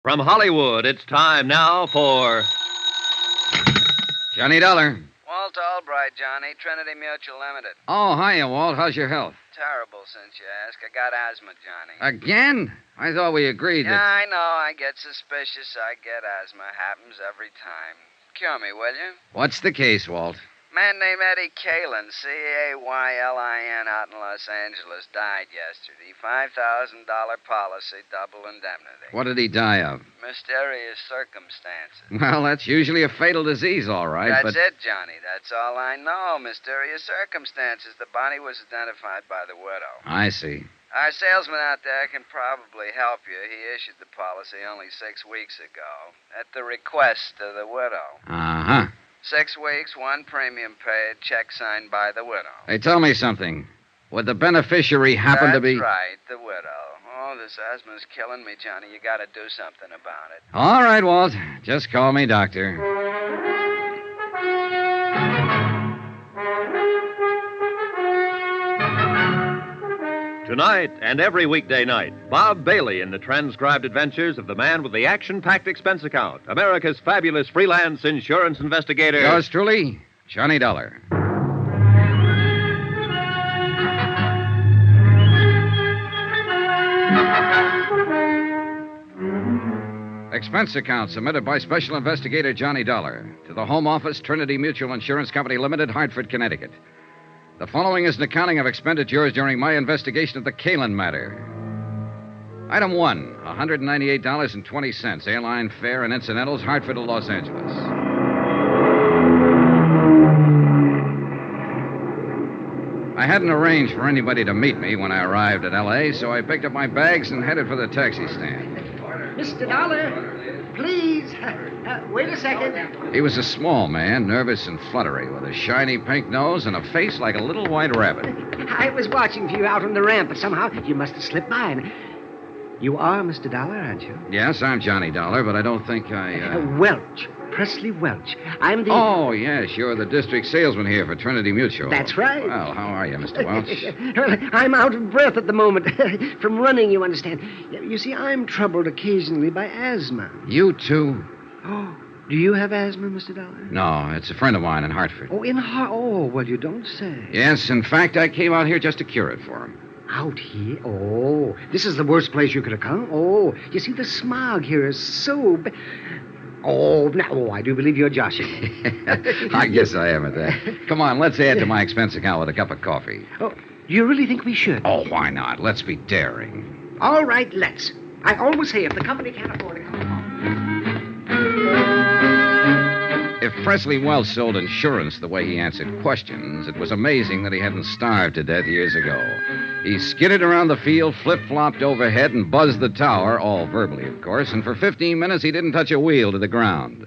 From Hollywood, it's time now for Johnny Dollar. Walt Albright, Johnny. Trinity Mutual Limited. Oh, hiya, Walt. How's your health? Terrible, since you ask. I got asthma, Johnny. Again? I thought we agreed Yeah, that... I know. I get suspicious. I get asthma. Happens every time. Cure me, will you? What's the case, Walt? Man named Eddie Caylin, Caylin, out in Los Angeles, died yesterday. $5,000 policy, double indemnity. What did he die of? Mysterious circumstances. Well, that's usually a fatal disease, all right, That's but... it, Johnny. That's all I know. Mysterious circumstances. The body was identified by the widow. I see. Our salesman out there can probably help you. He issued the policy only 6 weeks ago at the request of the widow. Uh-huh. 6 weeks, one premium paid, check signed by the widow. Hey, tell me something. Would the beneficiary happen to be... That's right, the widow. Oh, this asthma's killing me, Johnny. You gotta do something about it. All right, Walt. Just call me doctor. Tonight and every weekday night, Bob Bailey in the transcribed adventures of the man with the action-packed expense account, America's fabulous freelance insurance investigator. Yours truly, Johnny Dollar. Expense account submitted by Special Investigator Johnny Dollar to the Home Office, Trinity Mutual Insurance Company Limited, Hartford, Connecticut. The following is an accounting of expenditures during my investigation of the Caylin Matter. Item 1, $198.20, airline fare and incidentals, Hartford to Los Angeles. I hadn't arranged for anybody to meet me when I arrived at L.A., so I picked up my bags and headed for the taxi stand. Mr. Dollar, please. Wait a second. He was a small man, nervous and fluttery, with a shiny pink nose and a face like a little white rabbit. I was watching for you out on the ramp, but somehow you must have slipped by. And you are Mr. Dollar, aren't you? Yes, I'm Johnny Dollar, but I don't think I... Welch. Presley Welch. I'm the... Oh, yes, you're the district salesman here for Trinity Mutual. That's right. Well, how are you, Mr. Welch? Well, I'm out of breath at the moment. From running, you understand. You see, I'm troubled occasionally by asthma. You too? Oh, do you have asthma, Mr. Dollar? No, it's a friend of mine in Hartford. Oh, Oh, well, you don't say. Yes, in fact, I came out here just to cure it for him. Out here? Oh, this is the worst place you could have come. Oh, you see, the smog here is so bad. Oh, no, I do believe you're joshing. I guess I am at that. Come on, let's add to my expense account with a cup of coffee. Oh, do you really think we should? Oh, why not? Let's be daring. All right, let's. I always say if the company can't afford it, come along. If Presley Welch sold insurance the way he answered questions, it was amazing that he hadn't starved to death years ago. He skidded around the field, flip-flopped overhead, and buzzed the tower, all verbally, of course, and for 15 minutes he didn't touch a wheel to the ground.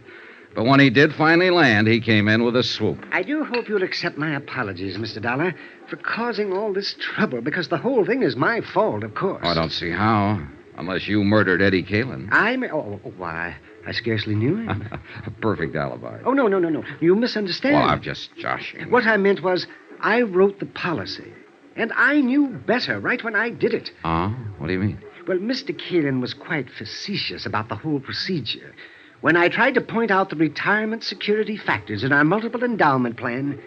But when he did finally land, he came in with a swoop. I do hope you'll accept my apologies, Mr. Dollar, for causing all this trouble, because the whole thing is my fault, of course. Oh, I don't see how, unless you murdered Eddie Caylin. Why, I scarcely knew him. A perfect alibi. Oh, no. You misunderstand. Well, I'm just joshing. What I meant was, I wrote the policy, and I knew better right when I did it. Oh? What do you mean? Well, Mr. Caylin was quite facetious about the whole procedure. When I tried to point out the retirement security factors in our multiple endowment plan,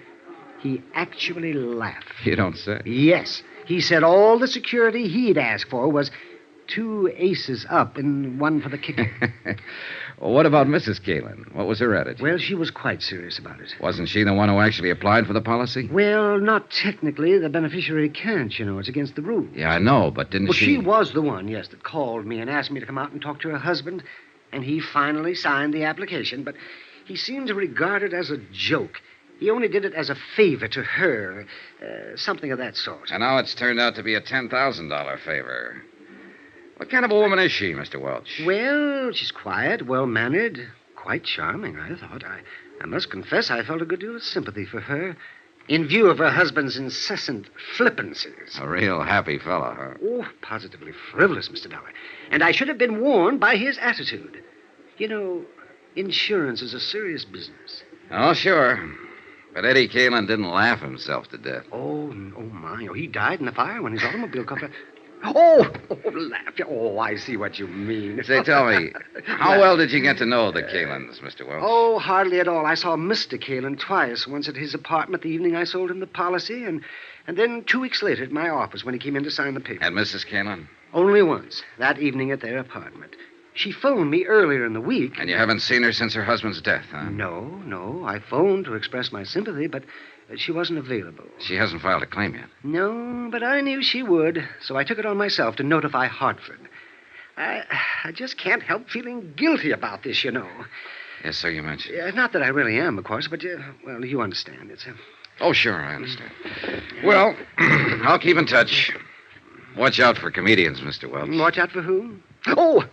he actually laughed. You don't say. Yes. He said all the security he'd asked for was 2 aces up and 1 for the kicker. Well, what about Mrs. Caylin? What was her attitude? Well, she was quite serious about it. Wasn't she the one who actually applied for the policy? Well, not technically. The beneficiary can't, you know. It's against the rules. Yeah, I know, but didn't she... Well, she was the one, yes, that called me and asked me to come out and talk to her husband, and he finally signed the application, but he seemed to regard it as a joke. He only did it as a favor to her, something of that sort. And now it's turned out to be a $10,000 favor. What kind of a woman is she, Mr. Welch? Well, she's quiet, well-mannered, quite charming, I thought. I must confess I felt a good deal of sympathy for her, in view of her husband's incessant flippancies. A real happy fellow, huh? Oh, positively frivolous, Mr. Dollar. And I should have been warned by his attitude. You know, insurance is a serious business. Oh, sure. But Eddie Caylin didn't laugh himself to death. Oh, my. Oh, he died in the fire when his automobile caught fire. Laugh. Oh, I see what you mean. Say, tell me, how well did you get to know the Caylins, Mr. Welch? Oh, hardly at all. I saw Mr. Caylin twice, once at his apartment the evening I sold him the policy, and then 2 weeks later at my office when he came in to sign the paper. And Mrs. Caylin? Only once, that evening at their apartment. She phoned me earlier in the week. And you haven't seen her since her husband's death, huh? No. I phoned to express my sympathy, but she wasn't available. She hasn't filed a claim yet. No, but I knew she would, so I took it on myself to notify Hartford. I just can't help feeling guilty about this, you know. Yes, so you mentioned. Not that I really am, of course, but, well, you understand. It's Oh, sure, I understand. Well, I'll keep in touch. Watch out for comedians, Mr. Welch. Watch out for who? Oh,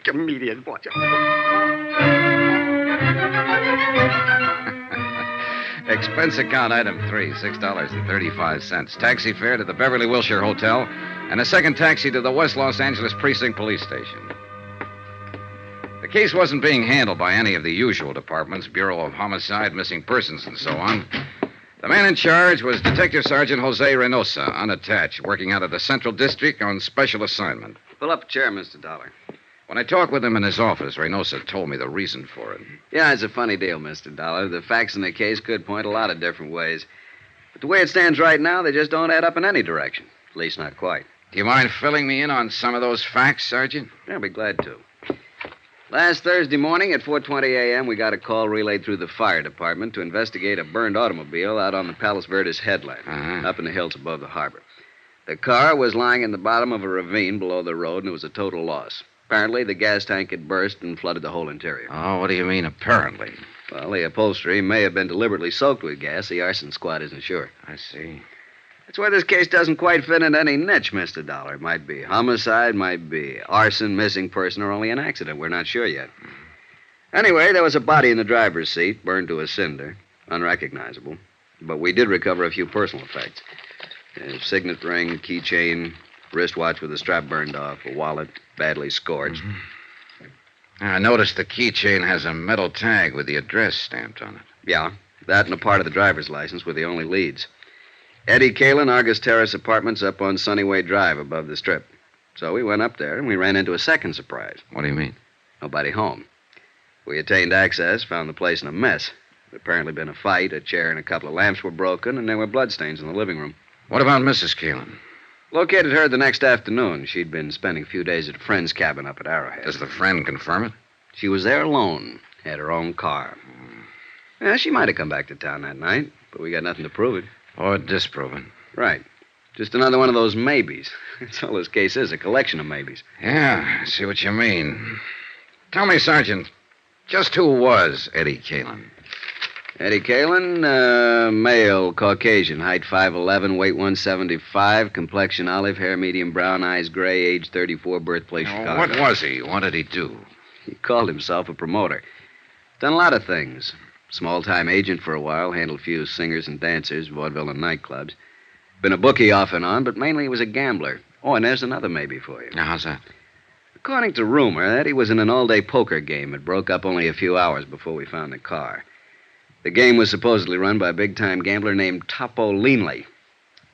comedian, watch out. Expense account item 3, $6.35. Taxi fare to the Beverly Wilshire Hotel, and a second taxi to the West Los Angeles Precinct Police Station. The case wasn't being handled by any of the usual departments, Bureau of Homicide, Missing Persons, and so on. The man in charge was Detective Sergeant Jose Reynosa, unattached, working out of the Central District on special assignment. Pull up a chair, Mr. Dollar. When I talked with him in his office, Reynosa told me the reason for it. Yeah, it's a funny deal, Mr. Dollar. The facts in the case could point a lot of different ways. But the way it stands right now, they just don't add up in any direction. At least not quite. Do you mind filling me in on some of those facts, Sergeant? I'll be glad to. Last Thursday morning at 4:20 a.m., we got a call relayed through the fire department to investigate a burned automobile out on the Palos Verdes headland, up in the hills above the harbor. The car was lying in the bottom of a ravine below the road, and it was a total loss. Apparently, the gas tank had burst and flooded the whole interior. Oh, what do you mean, apparently? Well, the upholstery may have been deliberately soaked with gas. The arson squad isn't sure. I see. That's why this case doesn't quite fit into any niche, Mr. Dollar. It might be homicide, might be arson, missing person, or only an accident. We're not sure yet. Anyway, there was a body in the driver's seat, burned to a cinder, unrecognizable. But we did recover a few personal effects. A signet ring, keychain, wristwatch with the strap burned off, a wallet badly scorched. I noticed the keychain has a metal tag with the address stamped on it. Yeah, that and a part of the driver's license were the only leads. Eddie Caylin, Argus Terrace Apartments up on Sunnyway Drive above the Strip. So we went up there and we ran into a second surprise. What do you mean? Nobody home. We attained access, found the place in a mess. There'd apparently been a fight, a chair and a couple of lamps were broken, and there were bloodstains in the living room. What about Mrs. Caylin? Located her the next afternoon. She'd been spending a few days at a friend's cabin up at Arrowhead. Does the friend confirm it? She was there alone, had her own car. Yeah, she might have come back to town that night, but we got nothing to prove it. Or disprove it. Right. Just another one of those maybes. That's all this case is, a collection of maybes. Yeah, I see what you mean. Tell me, Sergeant, just who was Eddie Caylin? Eddie Caylin, male, Caucasian, height 5'11", weight 175, complexion olive, hair medium brown, eyes gray, age 34, birthplace Chicago. What was he? What did he do? He called himself a promoter. Done a lot of things. Small-time agent for a while, handled a few singers and dancers, vaudeville and nightclubs. Been a bookie off and on, but mainly he was a gambler. Oh, and there's another maybe for you. Now, how's that? According to rumor, Eddie was in an all-day poker game. It broke up only a few hours before we found the car. The game was supposedly run by a big-time gambler named Topo Leanley.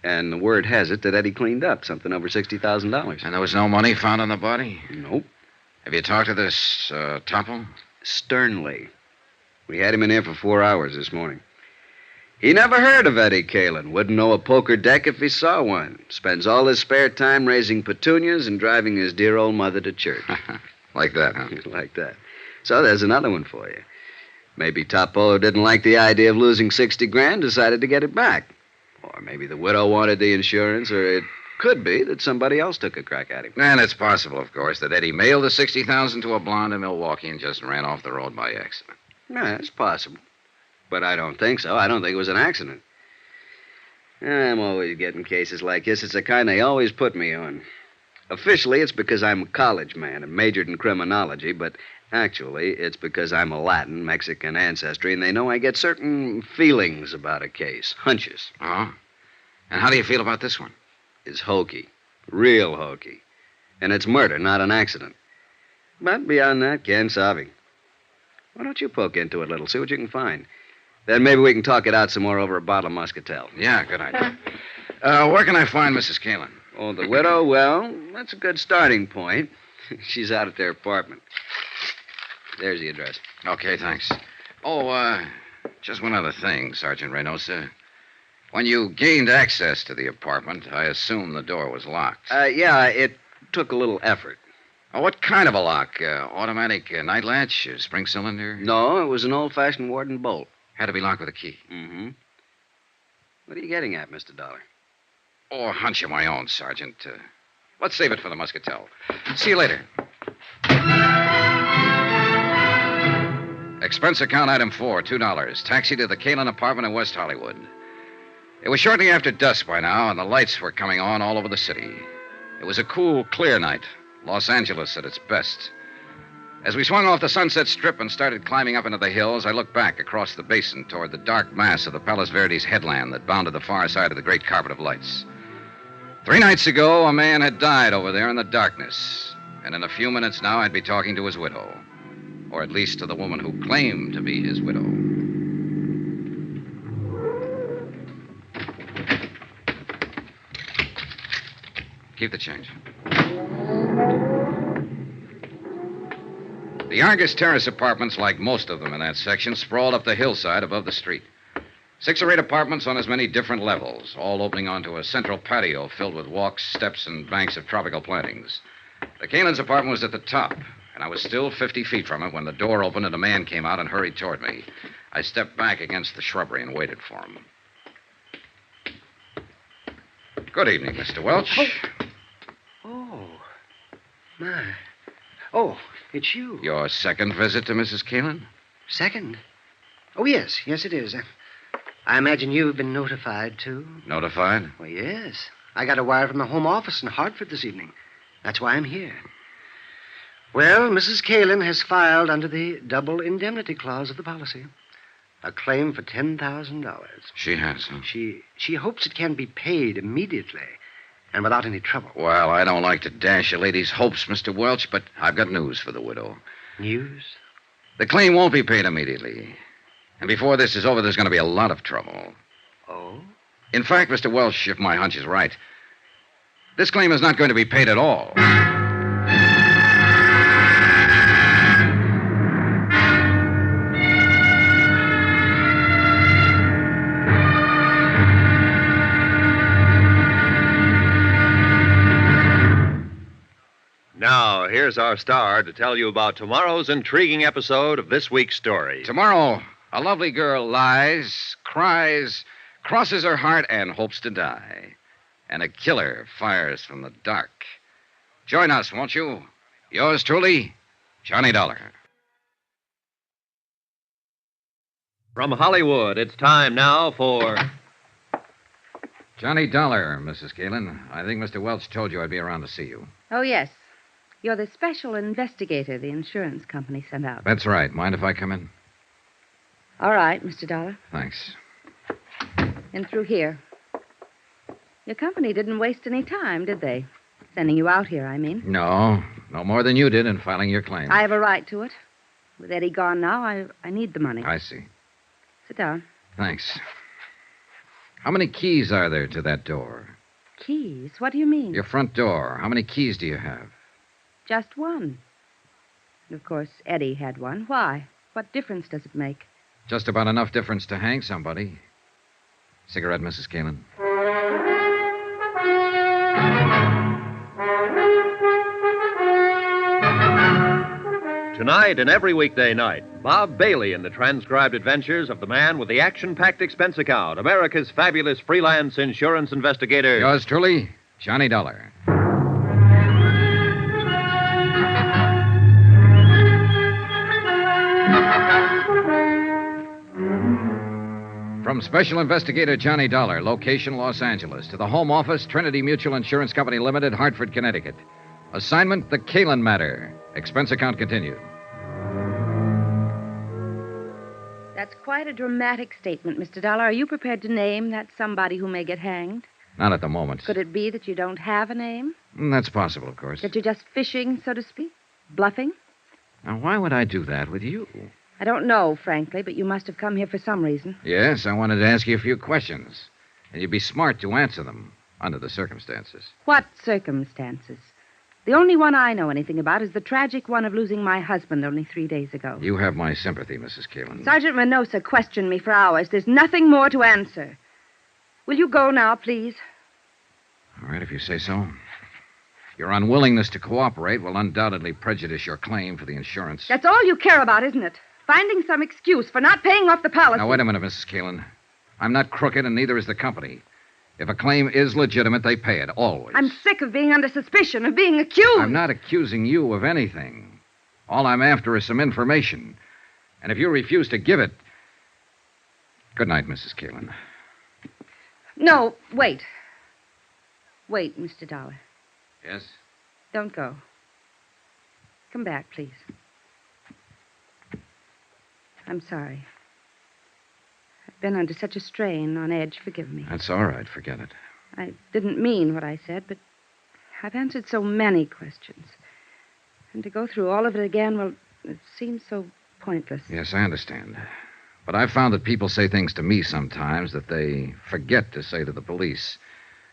And the word has it that Eddie cleaned up something over $60,000. And there was no money found on the body? Nope. Have you talked to this Topo? Sternly. We had him in here for 4 hours this morning. He never heard of Eddie Caylin. Wouldn't know a poker deck if he saw one. Spends all his spare time raising petunias and driving his dear old mother to church. Like that, huh? Like that. So there's another one for you. Maybe Topo didn't like the idea of losing $60,000, decided to get it back. Or maybe the widow wanted the insurance, or it could be that somebody else took a crack at him. And it's possible, of course, that Eddie mailed the $60,000 to a blonde in Milwaukee and just ran off the road by accident. Yeah, it's possible. But I don't think so. I don't think it was an accident. I'm always getting cases like this. It's the kind they always put me on. Officially, it's because I'm a college man and majored in criminology, but actually, it's because I'm a Latin, Mexican ancestry, and they know I get certain feelings about a case, hunches. Oh? And how do you feel about this one? It's hokey. Real hokey. And it's murder, not an accident. But beyond that, quien sabe. Why don't you poke into it a little, see what you can find? Then maybe we can talk it out some more over a bottle of Muscatel. Yeah, good idea. Where can I find Mrs. Caylin? Oh, the widow? Well, that's a good starting point. She's out at their apartment. There's the address. Okay, thanks. Oh, just one other thing, Sergeant Reynosa. When you gained access to the apartment, I assume the door was locked. Yeah, it took a little effort. Oh, what kind of a lock? Automatic night latch? Spring cylinder? No, it was an old-fashioned Warden bolt. Had to be locked with a key. Mm-hmm. What are you getting at, Mr. Dollar? Oh, a hunch of my own, Sergeant. Let's save it for the Muscatel. See you later. Expense account item 4, $2. Taxi to the Caylin apartment in West Hollywood. It was shortly after dusk by now, and the lights were coming on all over the city. It was a cool, clear night. Los Angeles at its best. As we swung off the Sunset Strip and started climbing up into the hills, I looked back across the basin toward the dark mass of the Palos Verdes headland that bounded the far side of the great carpet of lights. 3 nights ago, a man had died over there in the darkness. And in a few minutes now, I'd be talking to his widow. Or at least to the woman who claimed to be his widow. Keep the change. The Argus Terrace apartments, like most of them in that section, sprawled up the hillside above the street. 6 or 8 apartments on as many different levels, all opening onto a central patio filled with walks, steps, and banks of tropical plantings. The Caylin's apartment was at the top, and I was still 50 feet from it when the door opened and a man came out and hurried toward me. I stepped back against the shrubbery and waited for him. Good evening, Mr. Welch. Oh, my. Oh, it's you. Your second visit to Mrs. Caylin? Second? Oh, yes. Yes, it is. I imagine you've been notified, too. Notified? Well, yes. I got a wire from the Home Office in Hartford this evening. That's why I'm here. Well, Mrs. Caylin has filed under the double indemnity clause of the policy a claim for $10,000. She has, huh? She hopes it can be paid immediately and without any trouble. Well, I don't like to dash a lady's hopes, Mr. Welch, but I've got news for the widow. News? The claim won't be paid immediately. And before this is over, there's going to be a lot of trouble. Oh? In fact, Mr. Welch, if my hunch is right, this claim is not going to be paid at all. Now, here's our star to tell you about tomorrow's intriguing episode of this week's story. Tomorrow, a lovely girl lies, cries, crosses her heart, and hopes to die. And a killer fires from the dark. Join us, won't you? Yours truly, Johnny Dollar. From Hollywood, it's time now for... Johnny Dollar, Mrs. Caylin. I think Mr. Welch told you I'd be around to see you. Oh, yes. You're the special investigator the insurance company sent out. That's right. Mind if I come in? All right, Mr. Dollar. Thanks. In through here. Your company didn't waste any time, did they? Sending you out here, I mean. No more than you did in filing your claim. I have a right to it. With Eddie gone now, I need the money. I see. Sit down. Thanks. How many keys are there to that door? Keys? What do you mean? Your front door. How many keys do you have? Just one. Of course, Eddie had one. Why? What difference does it make? Just about enough difference to hang somebody. Cigarette, Mrs. Caylin? Tonight and every weekday night, Bob Bailey in the transcribed adventures of the man with the action-packed expense account, America's fabulous freelance insurance investigator. Yours truly, Johnny Dollar. From Special Investigator Johnny Dollar, location Los Angeles, to the Home Office, Trinity Mutual Insurance Company Limited, Hartford, Connecticut. Assignment, the Caylin Matter. Expense account continued. That's quite a dramatic statement, Mr. Dollar. Are you prepared to name that somebody who may get hanged? Not at the moment. Could it be that you don't have a name? That's possible, of course. That you're just fishing, so to speak? Bluffing? Now, why would I do that with you? I don't know, frankly, but you must have come here for some reason. Yes, I wanted to ask you a few questions. And you'd be smart to answer them. Under the circumstances. What circumstances? The only one I know anything about is the tragic one of losing my husband only 3 days ago. You have my sympathy, Mrs. Caylin. Sergeant Reynosa questioned me for hours. There's nothing more to answer. Will you go now, please? All right, if you say so. Your unwillingness to cooperate will undoubtedly prejudice your claim for the insurance. That's all you care about, isn't it? Finding some excuse for not paying off the policy. Now, wait a minute, Mrs. Caylin. I'm not crooked, and neither is the company. If a claim is legitimate, they pay it, always. I'm sick of being under suspicion, of being accused. I'm not accusing you of anything. All I'm after is some information. And if you refuse to give it... Good night, Mrs. Caylin. No, wait. Wait, Mr. Dollar. Yes? Don't go. Come back, please. I'm sorry. I've been under such a strain, on edge. Forgive me. That's all right. Forget it. I didn't mean what I said, but I've answered so many questions. And to go through all of it again, well, it seems so pointless. Yes, I understand. But I've found that people say things to me sometimes that they forget to say to the police.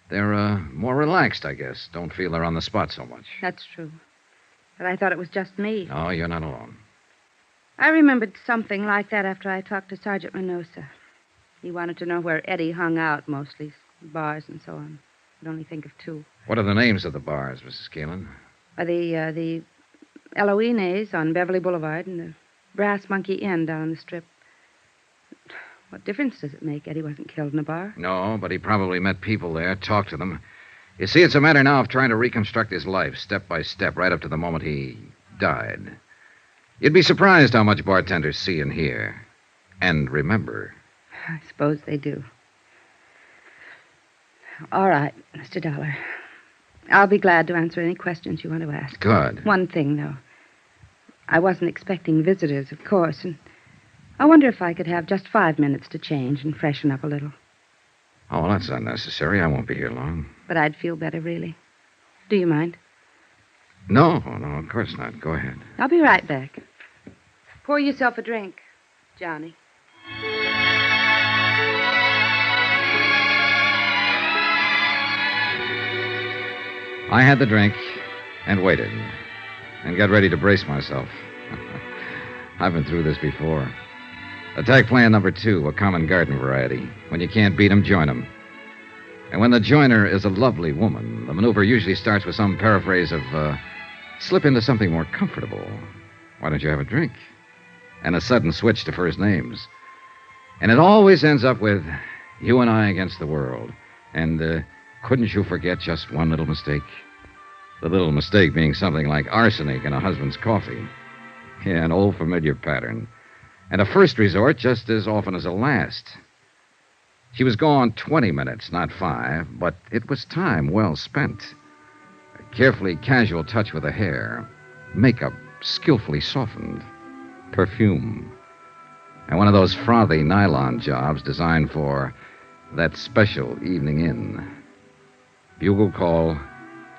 They're more relaxed, I guess. Don't feel they're on the spot so much. That's true. But I thought it was just me. No, you're not alone. I remembered something like that after I talked to Sergeant Reynosa. He wanted to know where Eddie hung out mostly, bars and so on. Could only think of two. What are the names of the bars, Mrs. Caylin? The Eloines on Beverly Boulevard and the Brass Monkey Inn down on the Strip. What difference does it make? Eddie wasn't killed in a bar. No, but he probably met people there, talked to them. You see, it's a matter now of trying to reconstruct his life, step by step, right up to the moment he died. You'd be surprised how much bartenders see and hear. And remember. I suppose they do. All right, Mr. Dollar. I'll be glad to answer any questions you want to ask. Good. One thing, though. I wasn't expecting visitors, of course, and I wonder if I could have just 5 minutes to change and freshen up a little. Oh, well, that's unnecessary. I won't be here long. But I'd feel better, really. Do you mind? No, of course not. Go ahead. I'll be right back. Pour yourself a drink, Johnny. I had the drink and waited and got ready to brace myself. I've been through this before. Attack plan number 2, a common garden variety. When you can't beat 'em, join 'em. And when the joiner is a lovely woman, the maneuver usually starts with some paraphrase of, slip into something more comfortable. Why don't you have a drink? And a sudden switch to first names. And it always ends up with you and I against the world. And, couldn't you forget just one little mistake? The little mistake being something like arsenic in a husband's coffee. Yeah, an old familiar pattern. And a first resort just as often as a last. She was gone 20 minutes, not 5, but it was time well spent. A carefully casual touch with the hair. Makeup skillfully softened. Perfume. And one of those frothy nylon jobs designed for that special evening in. Bugle call,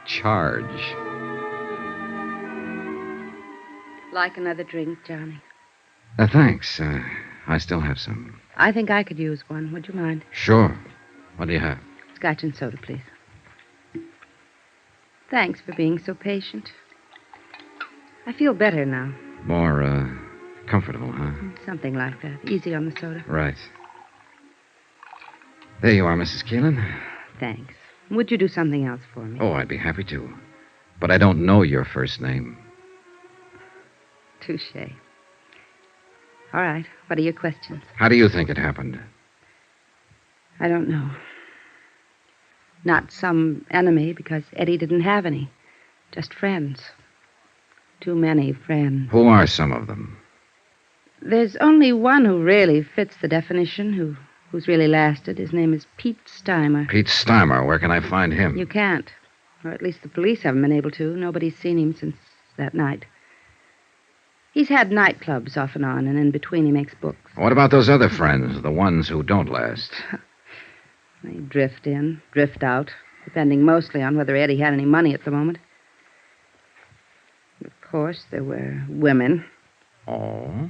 charge. Like another drink, Johnny? Thanks. I still have some. I think I could use one. Would you mind? Sure. What do you have? Scotch and soda, please. Thanks for being so patient. I feel better now. More, comfortable, huh? Something like that. Easy on the soda. Right. There you are, Mrs. Caylin. Thanks. Would you do something else for me? Oh, I'd be happy to. But I don't know your first name. Touché. All right. What are your questions? How do you think it happened? I don't know. Not some enemy, because Eddie didn't have any. Just friends. Too many friends. Who are some of them? There's only one who really fits the definition, who's really lasted. His name is Pete Steimer. Pete Steimer. Where can I find him? You can't. Or at least the police haven't been able to. Nobody's seen him since that night. He's had nightclubs off and on, and in between he makes books. What about those other friends, the ones who don't last? They drift in, drift out, depending mostly on whether Eddie had any money at the moment. Of course, there were women. Oh?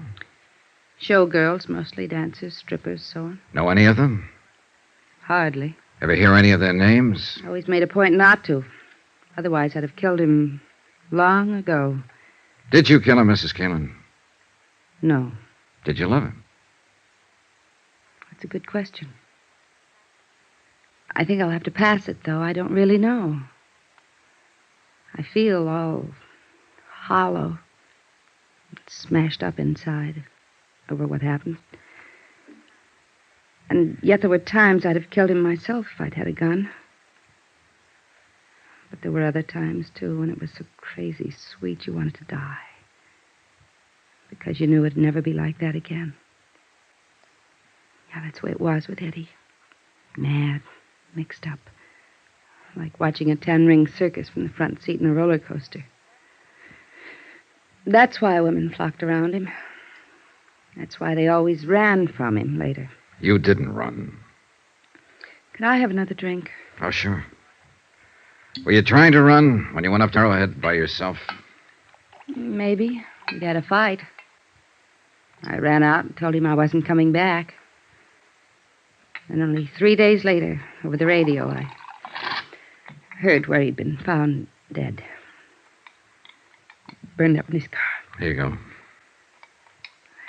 Showgirls, mostly dancers, strippers, so on. Know any of them? Hardly. Ever hear any of their names? I always made a point not to. Otherwise, I'd have killed him long ago. Did you kill him, Mrs. Caylin? No. Did you love him? That's a good question. I think I'll have to pass it, though. I don't really know. I feel all hollow, smashed up inside over what happened. And yet there were times I'd have killed him myself if I'd had a gun. But there were other times, too, when it was so crazy sweet you wanted to die. Because you knew it'd never be like that again. Yeah, that's the way it was with Eddie. Mad, mixed up. Like watching a 10-ring circus from the front seat in a roller coaster. That's why women flocked around him. That's why they always ran from him later. You didn't run. Could I have another drink? Oh, sure. Were you trying to run when you went up to Arrowhead by yourself? Maybe. We'd had a fight. I ran out and told him I wasn't coming back. And only 3 days later, over the radio, I heard where he'd been found dead. Burned up in his car. Here you go.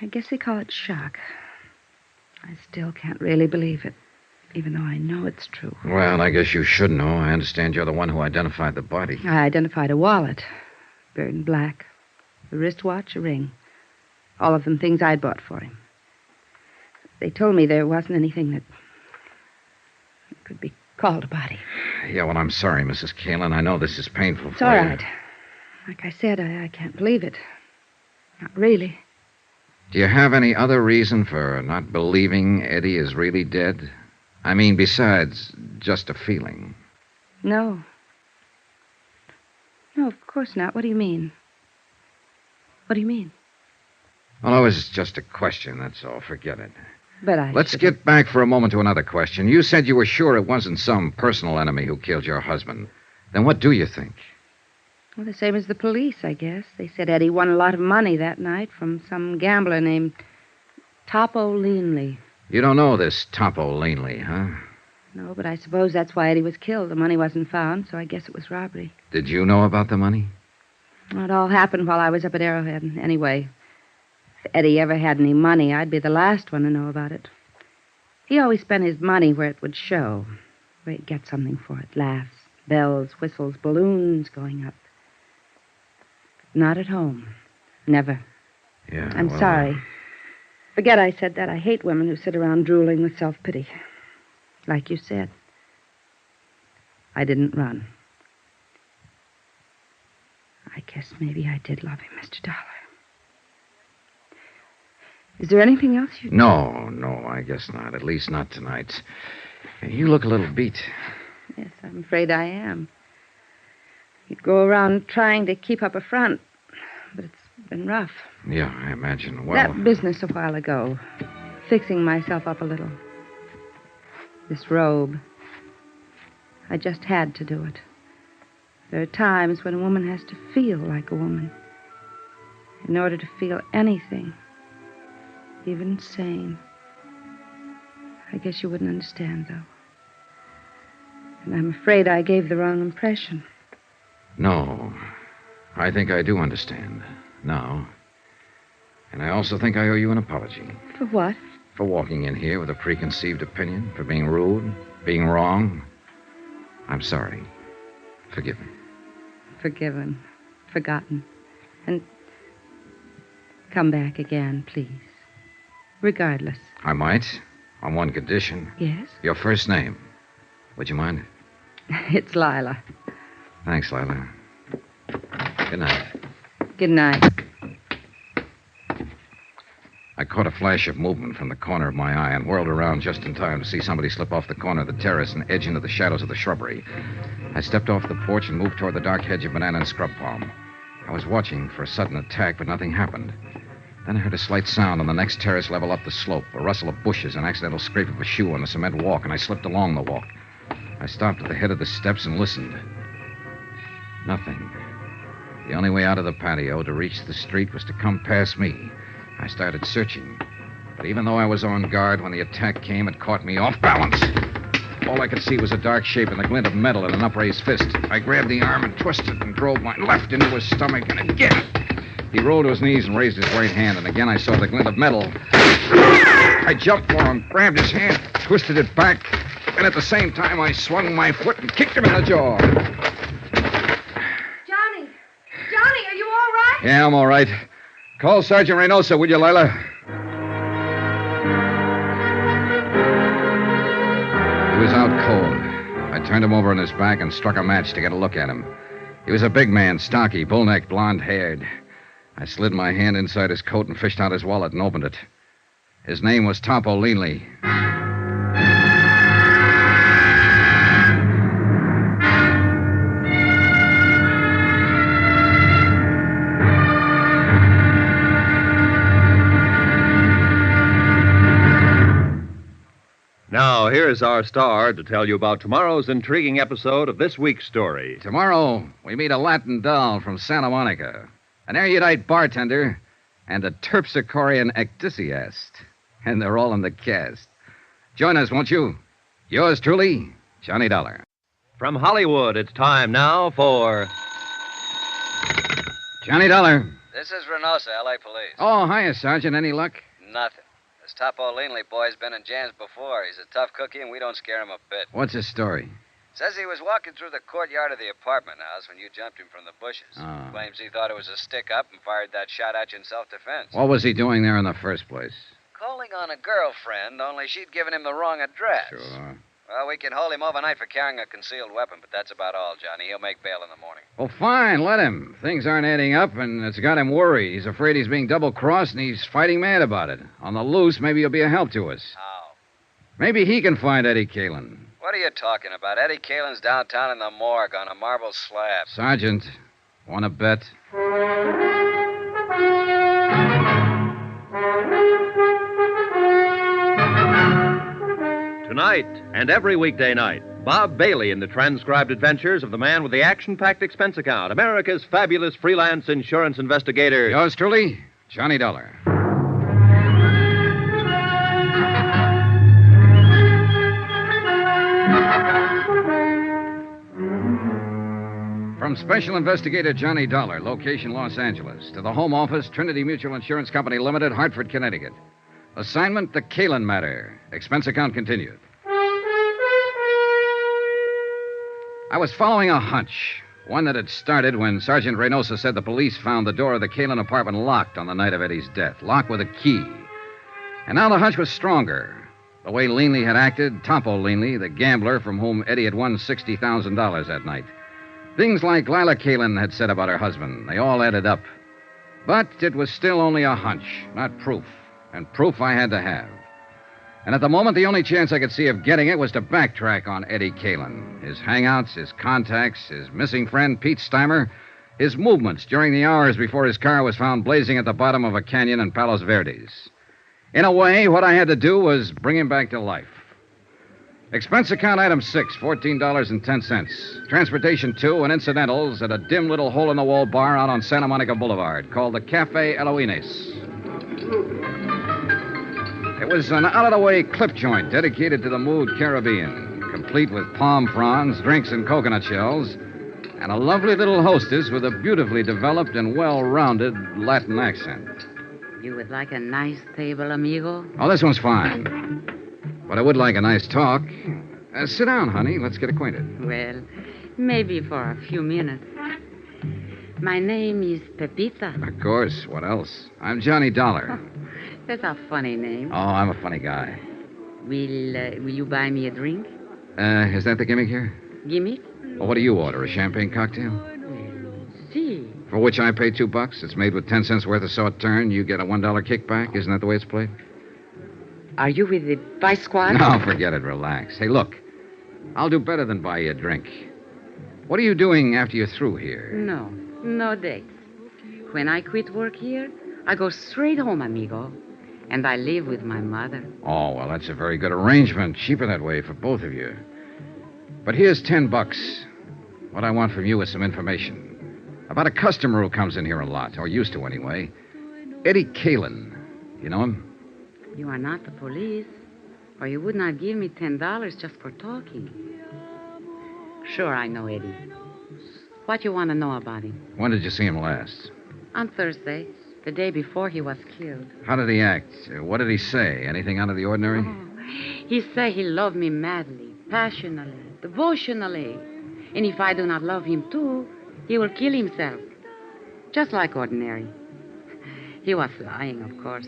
I guess they call it shock. I still can't really believe it, even though I know it's true. Well, I guess you should know. I understand you're the one who identified the body. I identified a wallet, burned black, a wristwatch, a ring. All of them things I'd bought for him. They told me there wasn't anything that could be called a body. Yeah, well, I'm sorry, Mrs. Caylin. I know this is painful It's for all you. right. Like I said, I can't believe it. Not really. Do you have any other reason for not believing Eddie is really dead? I mean, besides just a feeling. No. No, of course not. What do you mean? What do you mean? Well, it was just a question, that's all. Forget it. But Let's get back for a moment to another question. You said you were sure it wasn't some personal enemy who killed your husband. Then what do you think? Well, the same as the police, I guess. They said Eddie won a lot of money that night from some gambler named Topo Leanley. You don't know this Topo Leanley, huh? No, but I suppose that's why Eddie was killed. The money wasn't found, so I guess it was robbery. Did you know about the money? Well, it all happened while I was up at Arrowhead. Anyway, if Eddie ever had any money, I'd be the last one to know about it. He always spent his money where it would show, where he'd get something for it. Laughs, bells, whistles, balloons going up. Not at home. Never. Yeah, I'm well, sorry. Forget I said that. I hate women who sit around drooling with self-pity. Like you said. I didn't run. I guess maybe I did love him, Mr. Dollar. Is there anything else you... No, I guess not. At least not tonight. You look a little beat. Yes, I'm afraid I am. You'd go around trying to keep up a front, but it's been rough. Yeah, I imagine. Well, That business a while ago, fixing myself up a little. This robe. I just had to do it. There are times when a woman has to feel like a woman. In order to feel anything, even sane. I guess you wouldn't understand, though. And I'm afraid I gave the wrong impression. no. I think I do understand now. And I also think I owe you an apology. For what? For walking in here with a preconceived opinion, for being rude, being wrong. I'm sorry. Forgive me. Forgiven. Forgotten. And come back again, please. Regardless. I might, on one condition. Yes? Your first name. Would you mind? It's Lila. Thanks, Lila. Good night. Good night. I caught a flash of movement from the corner of my eye and whirled around just in time to see somebody slip off the corner of the terrace and edge into the shadows of the shrubbery. I stepped off the porch and moved toward the dark hedge of banana and scrub palm. I was watching for a sudden attack, but nothing happened. Then I heard a slight sound on the next terrace level up the slope, a rustle of bushes, an accidental scrape of a shoe on the cement walk, and I slipped along the walk. I stopped at the head of the steps and listened. Nothing. The only way out of the patio to reach the street was to come past me. I started searching. But even though I was on guard, when the attack came, it caught me off balance. All I could see was a dark shape and the glint of metal in an upraised fist. I grabbed the arm and twisted and drove my left into his stomach, and again. He rolled to his knees and raised his right hand, and again I saw the glint of metal. I jumped for him, grabbed his hand, twisted it back, and at the same time I swung my foot and kicked him in the jaw. Johnny! Johnny, are you all right? Yeah, I'm all right. Call Sergeant Reynosa, will you, Lila? He was out cold. I turned him over on his back and struck a match to get a look at him. He was a big man, stocky, bull-necked, blonde-haired. I slid my hand inside his coat and fished out his wallet and opened it. His name was Topo Leanley. Now, here's our star to tell you about tomorrow's intriguing episode of this week's story. Tomorrow, we meet a Latin doll from Santa Monica, an erudite bartender, and a terpsichorean ecdysiast. And they're all in the cast. Join us, won't you? Yours truly, Johnny Dollar. From Hollywood, it's time now for... Johnny Dollar. This is Reynosa, L.A. Police. Oh, hiya, Sergeant. Any luck? Nothing. This Topo Leanley boy's been in jams before. He's a tough cookie, and we don't scare him a bit. What's his story? Says he was walking through the courtyard of the apartment house when you jumped him from the bushes. Oh. Claims he thought it was a stick-up and fired that shot at you in self-defense. What was he doing there in the first place? Calling on a girlfriend, only she'd given him the wrong address. Sure. Well, we can hold him overnight for carrying a concealed weapon, but that's about all, Johnny. He'll make bail in the morning. Well, fine, let him. Things aren't adding up, and it's got him worried. He's afraid he's being double-crossed, and he's fighting mad about it. On the loose, maybe he'll be a help to us. How? Maybe he can find Eddie Caylin. What are you talking about? Eddie Caylin's downtown in the morgue on a marble slab. Sergeant, want to bet? Tonight and every weekday night, Bob Bailey in the transcribed adventures of the man with the action-packed expense account, America's fabulous freelance insurance investigator. Yours truly, Johnny Dollar. From Special Investigator Johnny Dollar, location Los Angeles, to the Home Office, Trinity Mutual Insurance Company Limited, Hartford, Connecticut. Assignment, the Caylin Matter. Expense account continued. I was following a hunch, one that had started when Sergeant Reynosa said the police found the door of the Caylin apartment locked on the night of Eddie's death, locked with a key. And now the hunch was stronger. The way Leanley had acted, Topo Leanley, the gambler from whom Eddie had won $60,000 that night. Things like Lila Caylin had said about her husband, they all added up. But it was still only a hunch, not proof. And proof I had to have. And at the moment, the only chance I could see of getting it was to backtrack on Eddie Caylin. His hangouts, his contacts, his missing friend, Pete Steimer, his movements during the hours before his car was found blazing at the bottom of a canyon in Palos Verdes. In a way, what I had to do was bring him back to life. Expense account item 6, $14.10. Transportation 2 and incidentals at a dim little hole-in-the-wall bar out on Santa Monica Boulevard called the Cafe Eloines. It was an out-of-the-way clip joint dedicated to the mood Caribbean, complete with palm fronds, drinks, and coconut shells, and a lovely little hostess with a beautifully developed and well-rounded Latin accent. You would like a nice table, amigo? Oh, this one's fine. But I would like a nice talk. Sit down, honey. Let's get acquainted. Well, maybe for a few minutes. My name is Pepita. Of course. What else? I'm Johnny Dollar. That's a funny name. Oh, I'm a funny guy. Will you buy me a drink? Is that the gimmick here? Gimmick? Well, what do you order? A champagne cocktail? See. For which I pay $2. It's made with 10 cents worth of sauterne. You get a $1 kickback. Isn't that the way it's played? Are you with the Vice Squad? No, forget it. Relax. Hey, look. I'll do better than buy you a drink. What are you doing after you're through here? No dates. When I quit work here, I go straight home, amigo. And I live with my mother. Oh, well, that's a very good arrangement. Cheaper that way for both of you. But here's $10. What I want from you is some information. About a customer who comes in here a lot, or used to anyway. Eddie Caylin. You know him? You are not the police. or you would not give me $10 just for talking. Sure, I know Eddie. What you want to know about him? When did you see him last? On Thursday, the day before he was killed. How did he act? What did he say? Anything out of the ordinary? He said he loved me madly, passionately, devotionally. And if I do not love him too, he will kill himself. Just like ordinary. He was lying, of course.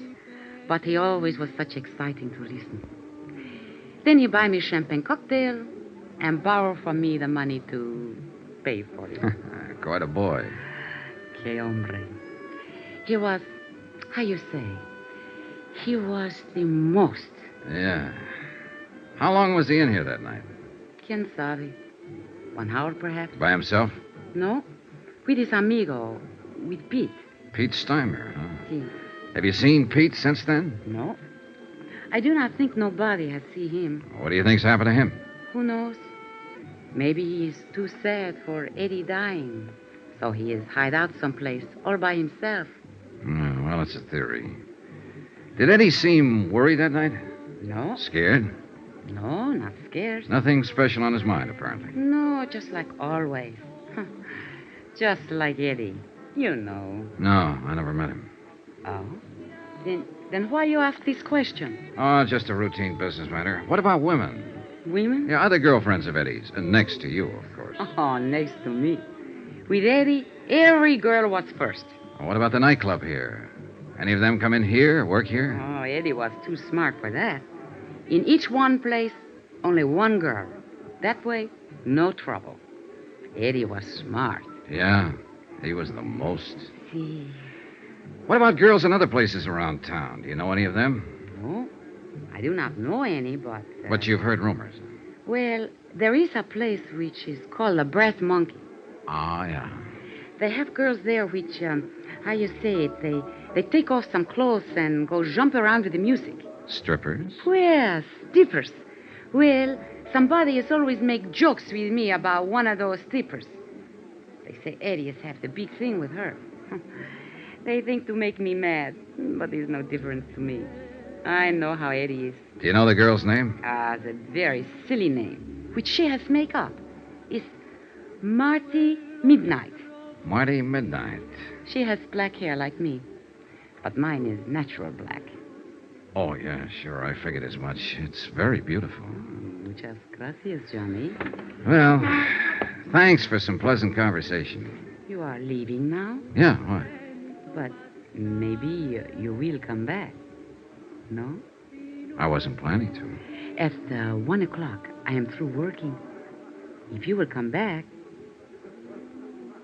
But he always was such exciting to listen. Then he buy me champagne cocktail and borrow from me the money to pay for it. Quite a boy. Que hombre. He was, how you say, he was the most. Yeah. How long was he in here that night? Quien sabe? 1 hour, perhaps? By himself? No. With his amigo, with Pete. Pete Steimer, huh? Si. Have you seen Pete since then? No. I do not think nobody has seen him. What do you think's happened to him? Who knows? Maybe he is too sad for Eddie dying. So he is hide out someplace, all by himself. Well, it's a theory. Did Eddie seem worried that night? No. Scared? No, not scared. Nothing special on his mind, apparently. No, just like always. Just like Eddie. You know. No, I never met him. Oh? Then why you ask this question? Oh, just a routine business matter. What about women? Women? Yeah, other girlfriends of Eddie's. Next to you, of course. Oh, next to me. With Eddie, every girl was first. Well, what about the nightclub here? Any of them come in here, work here? Oh, Eddie was too smart for that. In each one place, only one girl. That way, no trouble. Eddie was smart. Yeah, he was the most. See. What about girls in other places around town? Do you know any of them? No, I do not know any, but... But you've heard rumors. Well, there is a place which is called the Brass Monkey. Ah, yeah. They have girls there which, how you say it, they take off some clothes and go jump around with the music. Strippers? Well, strippers. Well, somebody has always make jokes with me about one of those strippers. They say Eddie has had the big thing with her. They think to make me mad, but there's no difference to me. I know how Eddie is. Do you know the girl's name? It's a very silly name, which she has make up. It's Marty Midnight. Marty Midnight. She has black hair like me, but mine is natural black. Oh, yeah, sure. I figured as much. It's very beautiful. Muchas gracias, Johnny. Well, thanks for some pleasant conversation. You are leaving now? Yeah, what? But maybe you will come back. No? I wasn't planning to. At 1 o'clock, I am through working. If you will come back...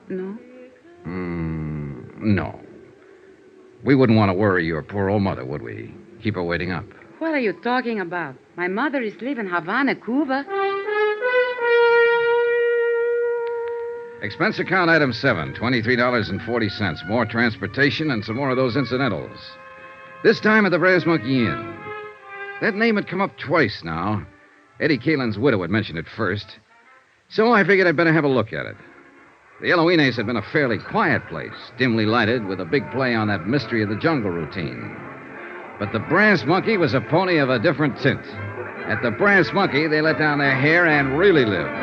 No? No. We wouldn't want to worry your poor old mother, would we? Keep her waiting up. What are you talking about? My mother is living in Havana, Cuba. Expense account item 7, $23.40. More transportation and some more of those incidentals. This time at the Brass Monkey Inn. That name had come up twice now. Eddie Caylin's widow had mentioned it first. So I figured I'd better have a look at it. The Yellow Inez had been a fairly quiet place, dimly lighted, with a big play on that mystery of the jungle routine. But the Brass Monkey was a pony of a different tint. At the Brass Monkey, they let down their hair and really lived.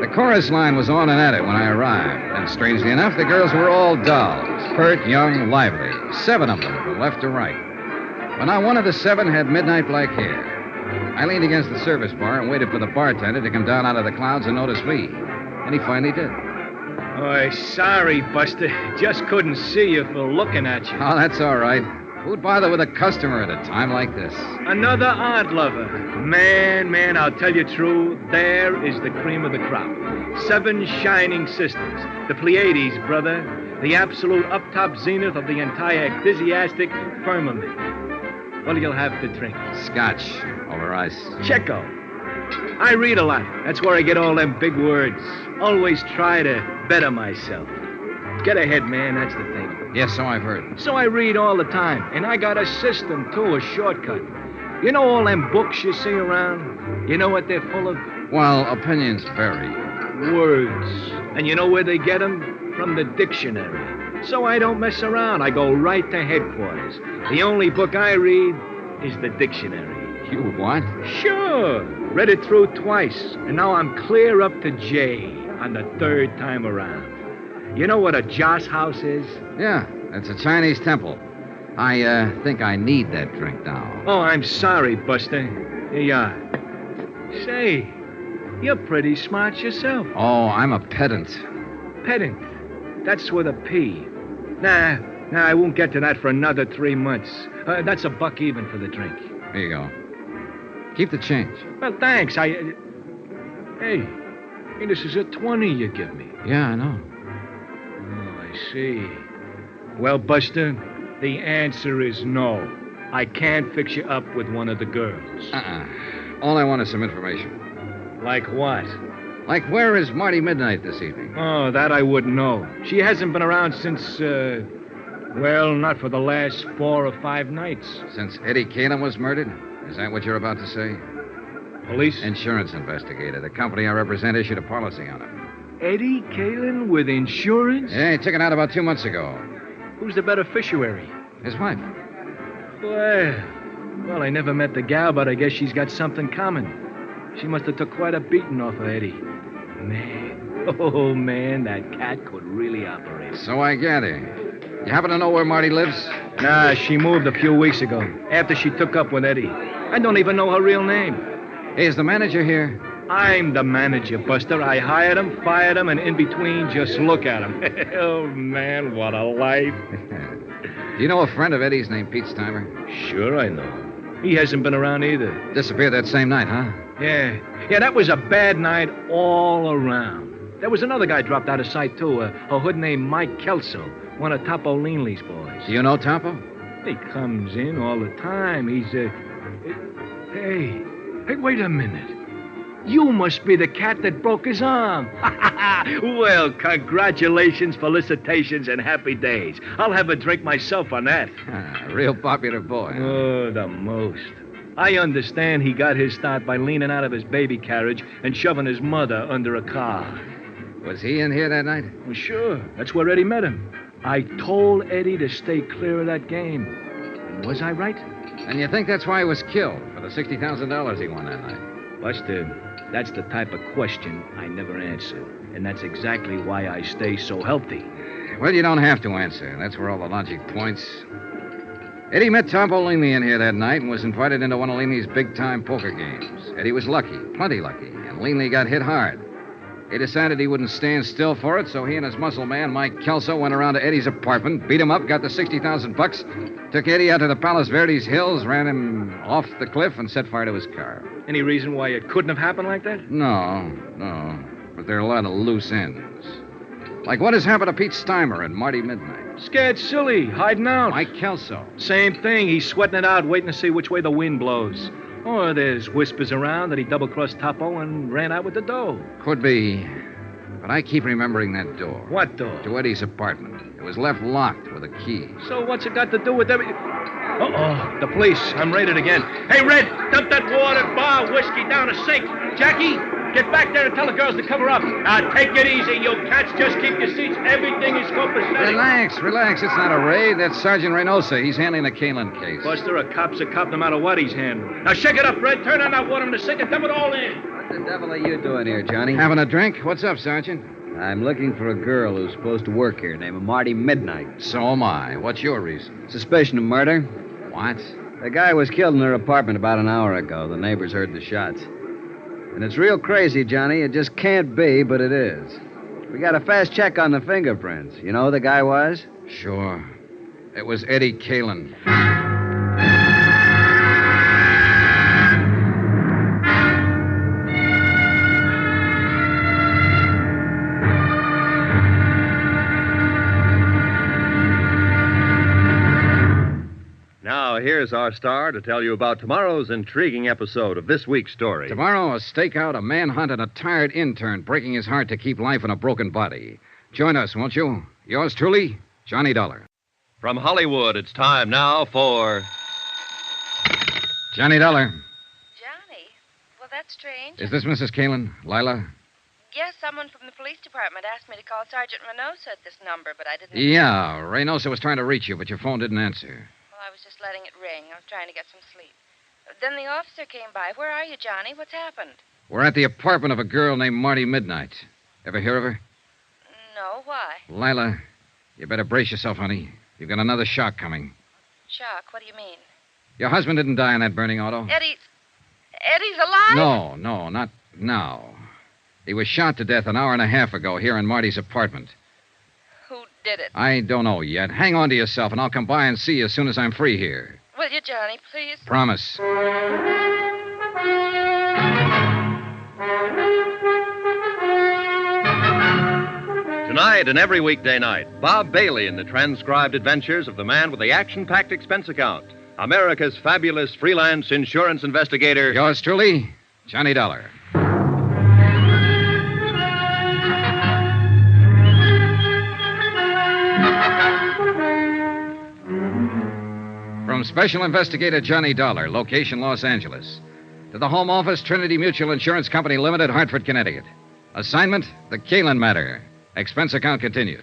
The chorus line was on and at it when I arrived, and strangely enough, the girls were all dolls, pert, young, lively, 7 of them from left to right. But not one of the 7 had midnight black hair. I leaned against the service bar and waited for the bartender to come down out of the clouds and notice me, and he finally did. Oh, sorry, Buster. Just couldn't see you for looking at you. Oh, that's all right. Who'd bother with a customer at a time like this? Another art lover. Man, I'll tell you true, there is the cream of the crop. 7 shining sisters. The Pleiades, brother. The absolute up-top zenith of the entire ecclesiastic firmament. What'll you have to drink? Scotch over ice. Checo. I read a lot. That's where I get all them big words. Always try to better myself. Get ahead, man, that's the thing. Yes, so I've heard. So I read all the time, and I got a system, too, a shortcut. You know all them books you see around? You know what they're full of? Well, opinions vary. Words. And you know where they get them? From the dictionary. So I don't mess around. I go right to headquarters. The only book I read is the dictionary. You what? Sure. Read it through twice, and now I'm clear up to J on the third time around. You know what a joss house is? Yeah, it's a Chinese temple. I think I need that drink now. Oh, I'm sorry, Buster. Here you are. Say, you're pretty smart yourself. Oh, I'm a pedant. Pedant. That's with a P. Nah, I won't get to that for another 3 months. That's $1 even for the drink. Here you go. Keep the change. Well, thanks. Hey, this is a 20 you give me. Yeah, I know. Oh, I see. Well, Buster, the answer is no. I can't fix you up with one of the girls. All I want is some information. Like what? Like, where is Marty Midnight this evening? Oh, that I wouldn't know. She hasn't been around since, well, not for the last 4 or 5 nights. Since Eddie Caylin was murdered? Is that what you're about to say? Police? Insurance investigator. The company I represent issued a policy on him. Eddie Caylin with insurance? Yeah, he took it out about 2 months ago. Who's the beneficiary? His wife. Well, I never met the gal, but I guess she's got something common. She must have took quite a beating off of Eddie. Man, that cat could really operate. So I gather. You happen to know where Marty lives? Nah, she moved a few weeks ago, after she took up with Eddie. I don't even know her real name. Hey, is the manager here? I'm the manager, Buster. I hired him, fired him, and in between, just look at him. Oh, man, what a life. Do you know a friend of Eddie's named Pete Steimer? Sure I know. He hasn't been around either. Disappeared that same night, huh? Yeah, that was a bad night all around. There was another guy dropped out of sight, too, a hood named Mike Kelso, one of Topo Leanley's boys. Do you know Topo? He comes in all the time. He's, Hey, wait a minute. You must be the cat that broke his arm. Well, congratulations, felicitations, and happy days. I'll have a drink myself on that. Real popular boy. Huh? Oh, the most. I understand he got his start by leaning out of his baby carriage and shoving his mother under a car. Was he in here that night? Well, sure. That's where Eddie met him. I told Eddie to stay clear of that game. And was I right? And you think that's why he was killed, for the $60,000 he won that night? Buster, that's the type of question I never answer. And that's exactly why I stay so healthy. Well, you don't have to answer. That's where all the logic points. Eddie met Topo Leanley in here that night and was invited into one of Leanley's big-time poker games. Eddie was lucky, plenty lucky, and Leanley got hit hard. He decided he wouldn't stand still for it, so he and his muscle man, Mike Kelso, went around to Eddie's apartment, beat him up, got the $60,000, took Eddie out to the Palos Verdes Hills, ran him off the cliff, and set fire to his car. Any reason why it couldn't have happened like that? No. But there are a lot of loose ends. Like what has happened to Pete Steimer and Marty Midnight? Scared silly, hiding out. Mike Kelso. Same thing. He's sweating it out, waiting to see which way the wind blows. Or there's whispers around that he double-crossed Topo and ran out with the dough. Could be. But I keep remembering that door. What door? To Eddie's apartment. It was left locked with a key. So what's it got to do with everything? Uh-oh, the police. I'm raided again. Hey, Red, dump that water, bar, whiskey down a sink. Jackie, get back there and tell the girls to cover up. Now, take it easy, you cats. Just keep your seats. Everything is copacetic. Relax. It's not a raid. That's Sergeant Reynosa. He's handling the Caylin case. Buster, a cop's a cop no matter what he's handling. Now, shake it up, Red. Turn on that water in the sink and dump it all in. What the devil are you doing here, Johnny? Having a drink? What's up, Sergeant? I'm looking for a girl who's supposed to work here, named Marty Midnight. So am I. What's your reason? Suspicion of murder. What? The guy was killed in her apartment about an hour ago. The neighbors heard the shots. And it's real crazy, Johnny. It just can't be, but it is. We got a fast check on the fingerprints. You know who the guy was? Sure. It was Eddie Caylin. Now, here's our star to tell you about tomorrow's intriguing episode of this week's story. Tomorrow, a stakeout, a manhunt, and a tired intern breaking his heart to keep life in a broken body. Join us, won't you? Yours truly, Johnny Dollar. From Hollywood, it's time now for... Johnny Dollar. Johnny? Well, that's strange. Is this Mrs. Caylin? Lila? Yes, someone from the police department asked me to call Sergeant Reynosa at this number, but I didn't... Yeah, Reynosa was trying to reach you, but your phone didn't answer. Well, I was just letting it ring. I was trying to get some sleep. Then the officer came by. Where are you, Johnny? What's happened? We're at the apartment of a girl named Marty Midnight. Ever hear of her? No, why? Lila, you better brace yourself, honey. You've got another shock coming. Shock? What do you mean? Your husband didn't die in that burning auto? Eddie's alive? No, not now. He was shot to death an hour and a half ago here in Marty's apartment. Who did it? I don't know yet. Hang on to yourself, and I'll come by and see you as soon as I'm free here. Will you, Johnny, please? Promise. Tonight and every weekday night, Bob Bailey in the transcribed adventures of the man with the action-packed expense account, America's fabulous freelance insurance investigator. Yours truly, Johnny Dollar. From Special Investigator Johnny Dollar, location Los Angeles, to the Home Office, Trinity Mutual Insurance Company Limited, Hartford, Connecticut. Assignment, the Caylin Matter. Expense account continued.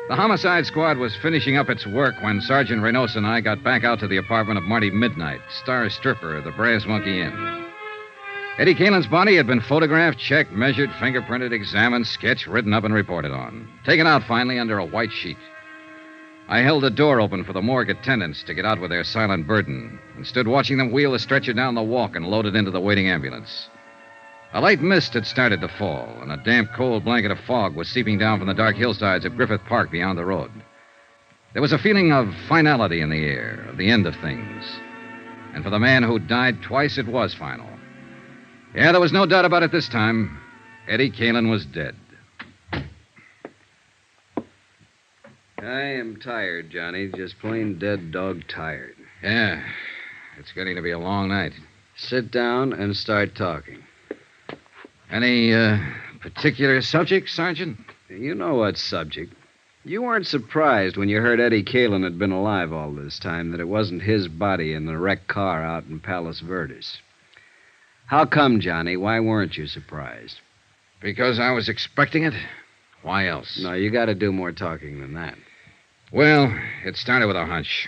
The homicide squad was finishing up its work when Sergeant Reynosa and I got back out to the apartment of Marty Midnight, star stripper of the Brass Monkey Inn. Eddie Caylin's body had been photographed, checked, measured, fingerprinted, examined, sketched, written up, and reported on. Taken out finally under a white sheet. I held the door open for the morgue attendants to get out with their silent burden and stood watching them wheel the stretcher down the walk and load it into the waiting ambulance. A light mist had started to fall, and a damp, cold blanket of fog was seeping down from the dark hillsides of Griffith Park beyond the road. There was a feeling of finality in the air, of the end of things. And for the man who died twice, it was final. Yeah, there was no doubt about it this time. Eddie Caylin was dead. I am tired, Johnny. Just plain dead dog tired. Yeah, it's getting to be a long night. Sit down and start talking. Any particular subject, Sergeant? You know what subject. You weren't surprised when you heard Eddie Caylin had been alive all this time, that it wasn't his body in the wrecked car out in Palos Verdes. How come, Johnny? Why weren't you surprised? Because I was expecting it. Why else? No, you got to do more talking than that. Well, it started with a hunch.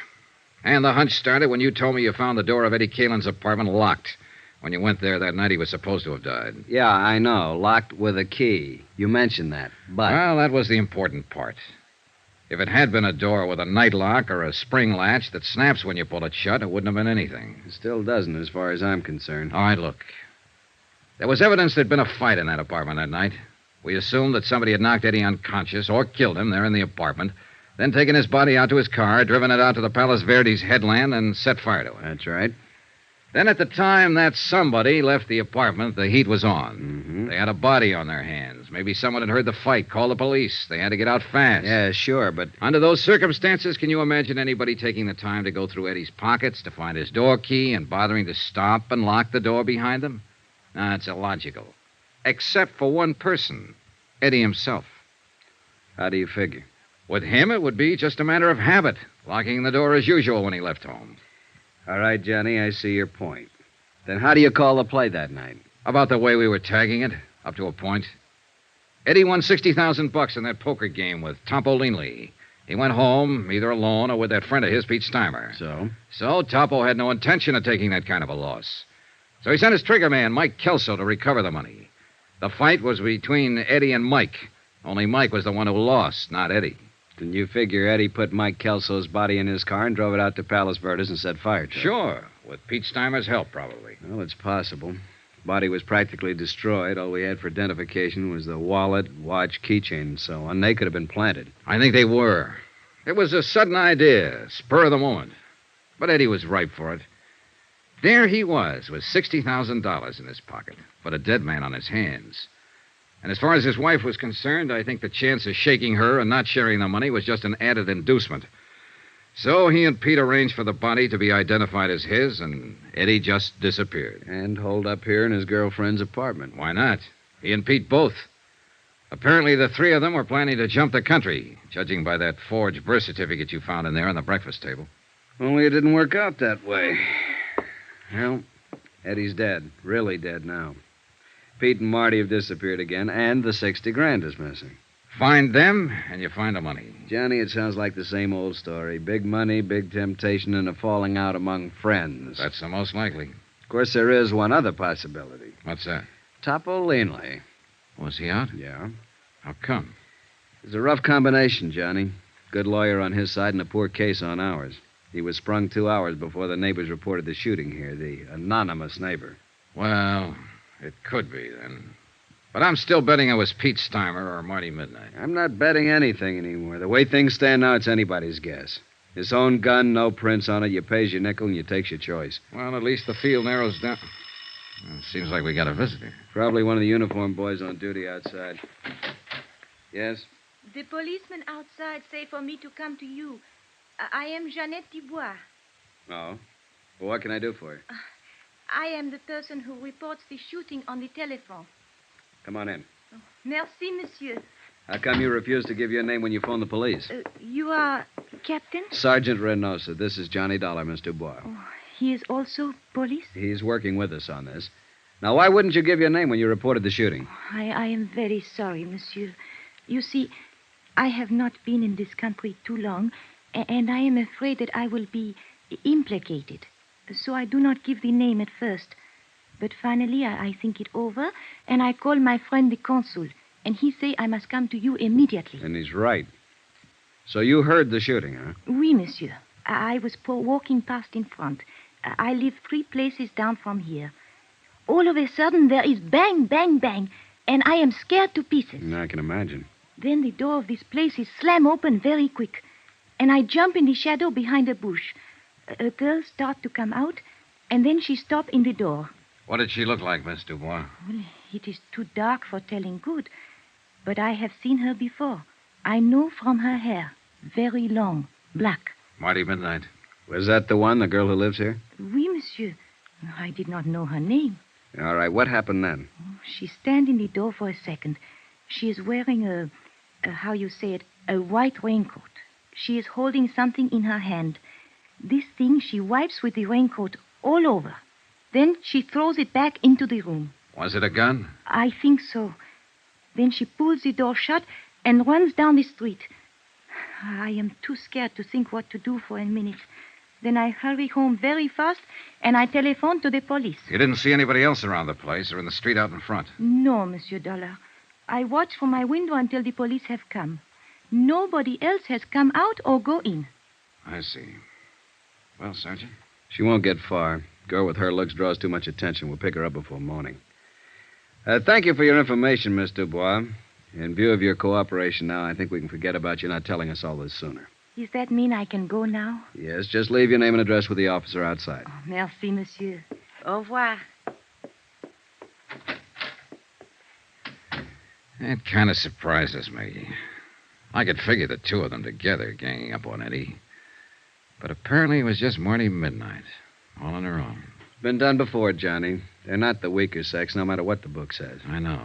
And the hunch started when you told me you found the door of Eddie Caylin's apartment locked when you went there that night he was supposed to have died. Yeah, I know. Locked with a key. You mentioned that, but... Well, that was the important part. If it had been a door with a night lock or a spring latch that snaps when you pull it shut, it wouldn't have been anything. It still doesn't, as far as I'm concerned. All right, look. There was evidence there'd been a fight in that apartment that night. We assumed that somebody had knocked Eddie unconscious or killed him there in the apartment, then taken his body out to his car, driven it out to the Palos Verdes headland, and set fire to it. That's right. Then at the time that somebody left the apartment, the heat was on. Mm-hmm. They had a body on their hands. Maybe someone had heard the fight, called the police. They had to get out fast. Yeah, sure, but... Under those circumstances, can you imagine anybody taking the time to go through Eddie's pockets to find his door key and bothering to stop and lock the door behind them? No, it's illogical. Except for one person, Eddie himself. How do you figure? With him, it would be just a matter of habit, locking the door as usual when he left home. All right, Johnny, I see your point. Then how do you call the play that night? About the way we were tagging it, up to a point. Eddie won $60,000 in that poker game with Topo Linley. He went home, either alone or with that friend of his, Pete Steimer. So Topo had no intention of taking that kind of a loss. So he sent his trigger man, Mike Kelso, to recover the money. The fight was between Eddie and Mike. Only Mike was the one who lost, not Eddie. Then you figure Eddie put Mike Kelso's body in his car and drove it out to Palos Verdes and set fire to it? Sure, with Pete Steimer's help, probably. Well, it's possible. Body was practically destroyed. All we had for identification was the wallet, watch, keychain, and so on. They could have been planted. I think they were. It was a sudden idea, spur of the moment. But Eddie was ripe for it. There he was, with $60,000 in his pocket, but a dead man on his hands. And as far as his wife was concerned, I think the chance of shaking her and not sharing the money was just an added inducement. So he and Pete arranged for the body to be identified as his, and Eddie just disappeared. And holed up here in his girlfriend's apartment. Why not? He and Pete both. Apparently, the three of them were planning to jump the country, judging by that forged birth certificate you found in there on the breakfast table. Only it didn't work out that way. Well, Eddie's dead. Really dead now. Pete and Marty have disappeared again, and the 60 grand is missing. Find them, and you find the money. Johnny, it sounds like the same old story. Big money, big temptation, and a falling out among friends. That's the most likely. Of course, there is one other possibility. What's that? Topolino. Was he out? Yeah. How come? It's a rough combination, Johnny. Good lawyer on his side and a poor case on ours. He was sprung 2 hours before the neighbors reported the shooting here, the anonymous neighbor. Well, it could be, then. But I'm still betting it was Pete Steimer or Marty Midnight. I'm not betting anything anymore. The way things stand now, it's anybody's guess. His own gun, no prints on it. You pays your nickel and you takes your choice. Well, at least the field narrows down. Well, it seems like we got a visitor. Probably one of the uniformed boys on duty outside. Yes? The policeman outside say for me to come to you. I am Jeannette Dubois. Oh? Well, what can I do for you? I am the person who reports the shooting on the telephone. Come on in. Merci, monsieur. How come you refused to give your name when you phoned the police? You are Captain? Sergeant Reynosa. This is Johnny Dollar, Miss Dubois. Oh, he is also police? He's working with us on this. Now, why wouldn't you give your name when you reported the shooting? I am very sorry, monsieur. You see, I have not been in this country too long, and I am afraid that I will be implicated. So I do not give the name at first. But finally, I think it over, and I call my friend the consul, and he say I must come to you immediately. And he's right. So you heard the shooting, huh? Oui, monsieur. I was walking past in front. I live 3 places down from here. All of a sudden, there is bang, bang, bang, and I am scared to pieces. I can imagine. Then the door of this place is slam open very quick, and I jump in the shadow behind a bush. A girl start to come out, and then she stop in the door. What did she look like, Miss Dubois? Well, it is too dark for telling good, but I have seen her before. I know from her hair. Very long, black. Marty Midnight. Was that the one, the girl who lives here? Oui, monsieur. I did not know her name. All right, what happened then? She stand in the door for a second. She is wearing a how you say it, a white raincoat. She is holding something in her hand. This thing she wipes with the raincoat all over. Then she throws it back into the room. Was it a gun? I think so. Then she pulls the door shut and runs down the street. I am too scared to think what to do for a minute. Then I hurry home very fast, and I telephone to the police. You didn't see anybody else around the place or in the street out in front? No, Monsieur Dollar. I watch from my window until the police have come. Nobody else has come out or go in. I see. Well, Sergeant? She won't get far. Girl with her looks draws too much attention. We'll pick her up before morning. Thank you for your information, Miss Dubois. In view of your cooperation now, I think we can forget about you not telling us all this sooner. Does that mean I can go now? Yes, just leave your name and address with the officer outside. Oh, merci, monsieur. Au revoir. That kind of surprises me. I could figure the two of them together ganging up on Eddie. But apparently it was just Marty Midnight, all on her own. Been done before, Johnny. They're not the weaker sex, no matter what the book says. I know.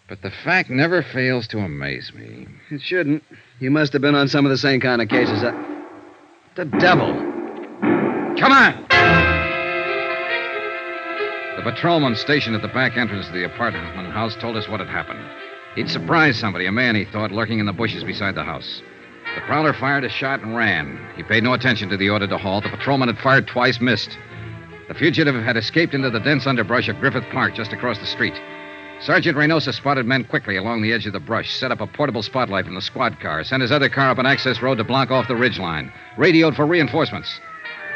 But the fact never fails to amaze me. It shouldn't. You must have been on some of the same kind of cases. The devil. Come on! The patrolman stationed at the back entrance of the apartment house told us what had happened. He'd surprised somebody, a man, he thought, lurking in the bushes beside the house. The prowler fired a shot and ran. He paid no attention to the order to halt. The patrolman had fired twice, missed. The fugitive had escaped into the dense underbrush of Griffith Park just across the street. Sergeant Reynosa spotted men quickly along the edge of the brush, set up a portable spotlight from the squad car, sent his other car up an access road to block off the ridgeline, radioed for reinforcements.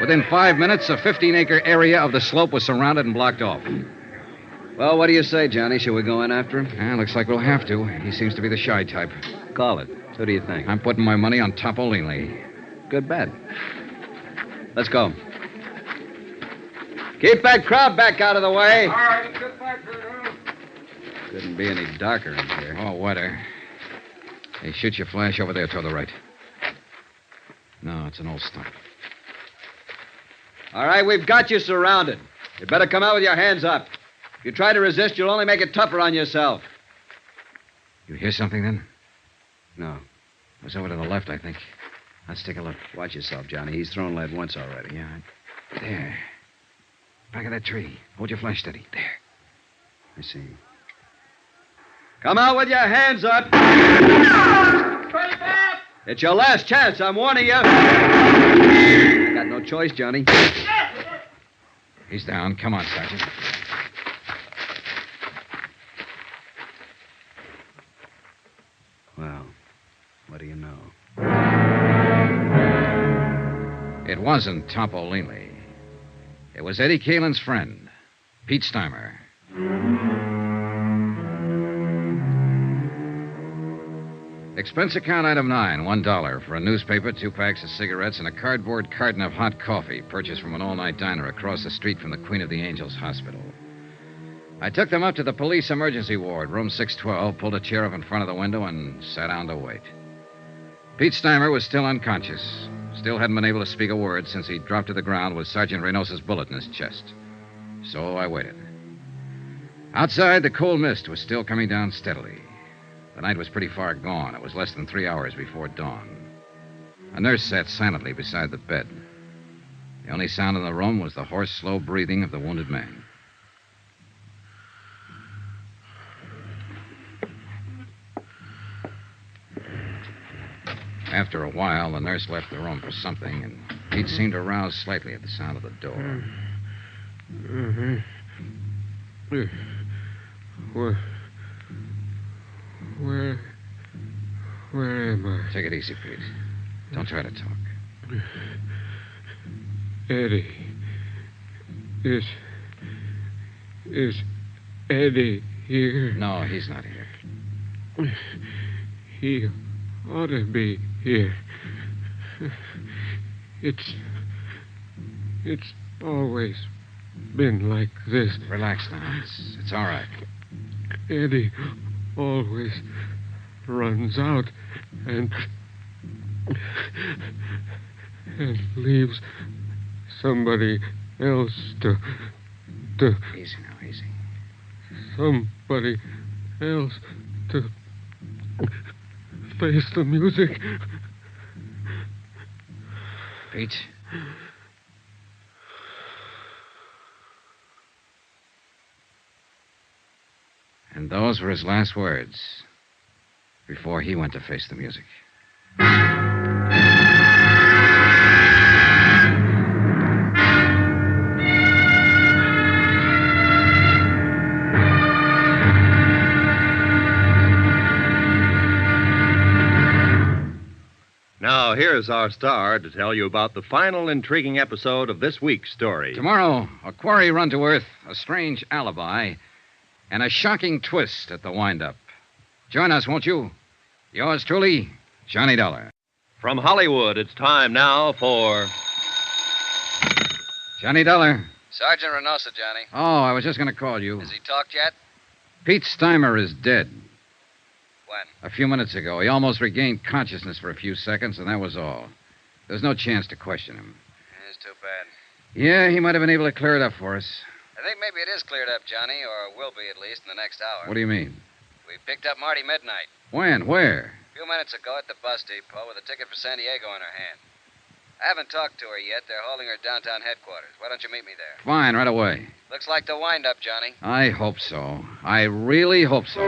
Within 5 minutes, a 15-acre area of the slope was surrounded and blocked off. Well, what do you say, Johnny? Shall we go in after him? Looks like we'll have to. He seems to be the shy type. Call it. Who do you think? I'm putting my money on Topolino. Good bet. Let's go. Keep that crowd back out of the way. All right, let's get back here. Couldn't be any darker in here. Oh, wetter. Hey, shoot your flash over there toward the right. No, it's an old stump. All right, we've got you surrounded. You better come out with your hands up. If you try to resist, you'll only make it tougher on yourself. You hear something, then? No. It was over to the left, I think. Let's take a look. Watch yourself, Johnny. He's thrown lead once already. Yeah. There. Back of that tree. Hold your flash steady. There. I see. Come out with your hands up. It's your last chance. I'm warning you. I got no choice, Johnny. He's down. Come on, Sergeant. Well, what do you know? It wasn't Topolini. It was Eddie Caylin's friend, Pete Steimer. Expense account item 9, $1 for a newspaper, 2 packs of cigarettes, and a cardboard carton of hot coffee purchased from an all-night diner across the street from the Queen of the Angels Hospital. I took them up to the police emergency ward, room 612, pulled a chair up in front of the window, and sat down to wait. Pete Steimer was still unconscious. Still hadn't been able to speak a word since he dropped to the ground with Sergeant Reynosa's bullet in his chest. So I waited. Outside, the cold mist was still coming down steadily. The night was pretty far gone. It was less than 3 hours before dawn. A nurse sat silently beside the bed. The only sound in the room was the hoarse, slow breathing of the wounded man. After a while, the nurse left the room for something, and Pete seemed to rouse slightly at the sound of the door. Where am I? Take it easy, Pete. Don't try to talk. Eddie. Is Eddie here? No, he's not here. He ought to be here. It's always been like this. Relax now. It's all right. Eddie always runs out and leaves somebody else to Easy now, easy. Somebody else to face the music. Pete? And those were his last words before he went to face the music. Now, here's our star to tell you about the final intriguing episode of this week's story. Tomorrow, a quarry run to earth, a strange alibi, and a shocking twist at the wind-up. Join us, won't you? Yours truly, Johnny Dollar. From Hollywood, it's time now for... Johnny Dollar. Sergeant Reynosa, Johnny. Oh, I was just going to call you. Has he talked yet? Pete Steimer is dead. When? A few minutes ago. He almost regained consciousness for a few seconds, and that was all. There's no chance to question him. It's too bad. Yeah, he might have been able to clear it up for us. I think maybe it is cleared up, Johnny, or will be at least in the next hour. What do you mean? We picked up Marty Midnight. When? Where? A few minutes ago at the bus depot with a ticket for San Diego in her hand. I haven't talked to her yet. They're holding her downtown headquarters. Why don't you meet me there? Fine, right away. Looks like the wind-up, Johnny. I hope so. I really hope so.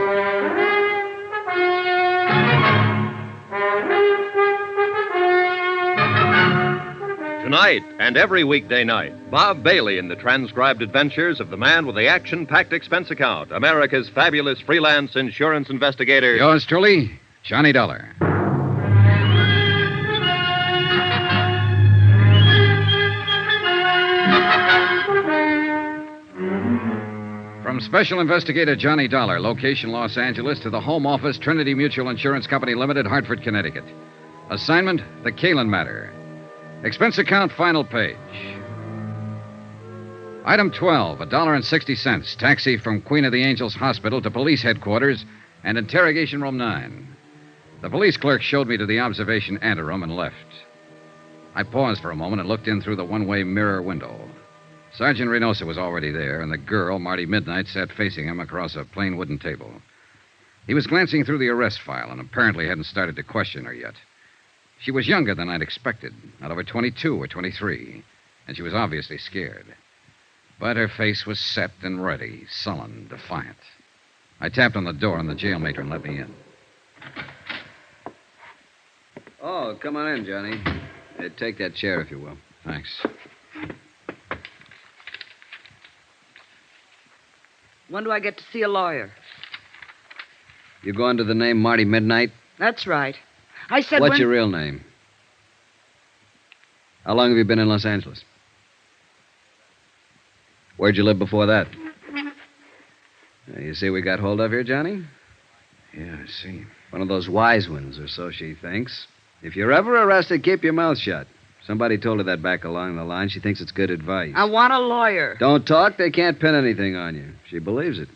Tonight and every weekday night, Bob Bailey in the transcribed adventures of the man with the action-packed expense account, America's fabulous freelance insurance investigator. Yours truly, Johnny Dollar. From Special Investigator Johnny Dollar, location Los Angeles, to the Home Office, Trinity Mutual Insurance Company Limited, Hartford, Connecticut. Assignment, the Caylin Matter. Expense account, final page. Item 12, $1.60. Taxi from Queen of the Angels Hospital to police headquarters and interrogation room 9. The police clerk showed me to the observation anteroom and left. I paused for a moment and looked in through the one-way mirror window. Sergeant Reynosa was already there, and the girl, Marty Midnight, sat facing him across a plain wooden table. He was glancing through the arrest file and apparently hadn't started to question her yet. She was younger than I'd expected, not over 22 or 23, and she was obviously scared. But her face was set and ready, sullen, defiant. I tapped on the door, and the jail matron let me in. Oh, come on in, Johnny. Take that chair, if you will. Thanks. When do I get to see a lawyer? You go under the name Marty Midnight? That's right. I said What's your real name? How long have you been in Los Angeles? Where'd you live before that? You see we got hold of here, Johnny? Yeah, I see. One of those wise ones, or so she thinks. If you're ever arrested, keep your mouth shut. Somebody told her that back along the line. She thinks it's good advice. I want a lawyer. Don't talk. They can't pin anything on you. She believes it.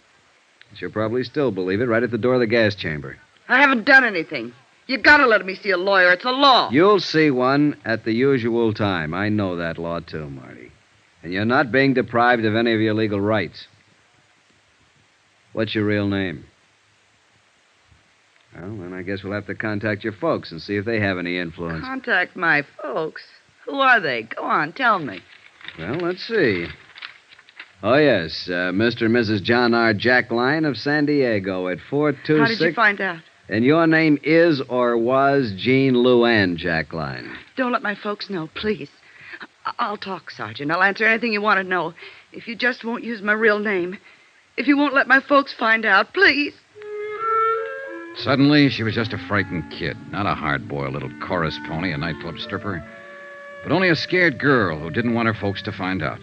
She'll probably still believe it right at the door of the gas chamber. I haven't done anything. You gotta let me see a lawyer. It's a law. You'll see one at the usual time. I know that law, too, Marty. And you're not being deprived of any of your legal rights. What's your real name? Well, then I guess we'll have to contact your folks and see if they have any influence. Contact my folks? Who are they? Go on, tell me. Well, let's see. Oh, yes, Mr. and Mrs. John R. Jackline of San Diego at 426... How did you find out? And your name is or was Jean Luann Jackline. Don't let my folks know, please. I'll talk, Sergeant. I'll answer anything you want to know. If you just won't use my real name. If you won't let my folks find out, please. Suddenly, she was just a frightened kid. Not a hard-boiled little chorus pony, a nightclub stripper. But only a scared girl who didn't want her folks to find out.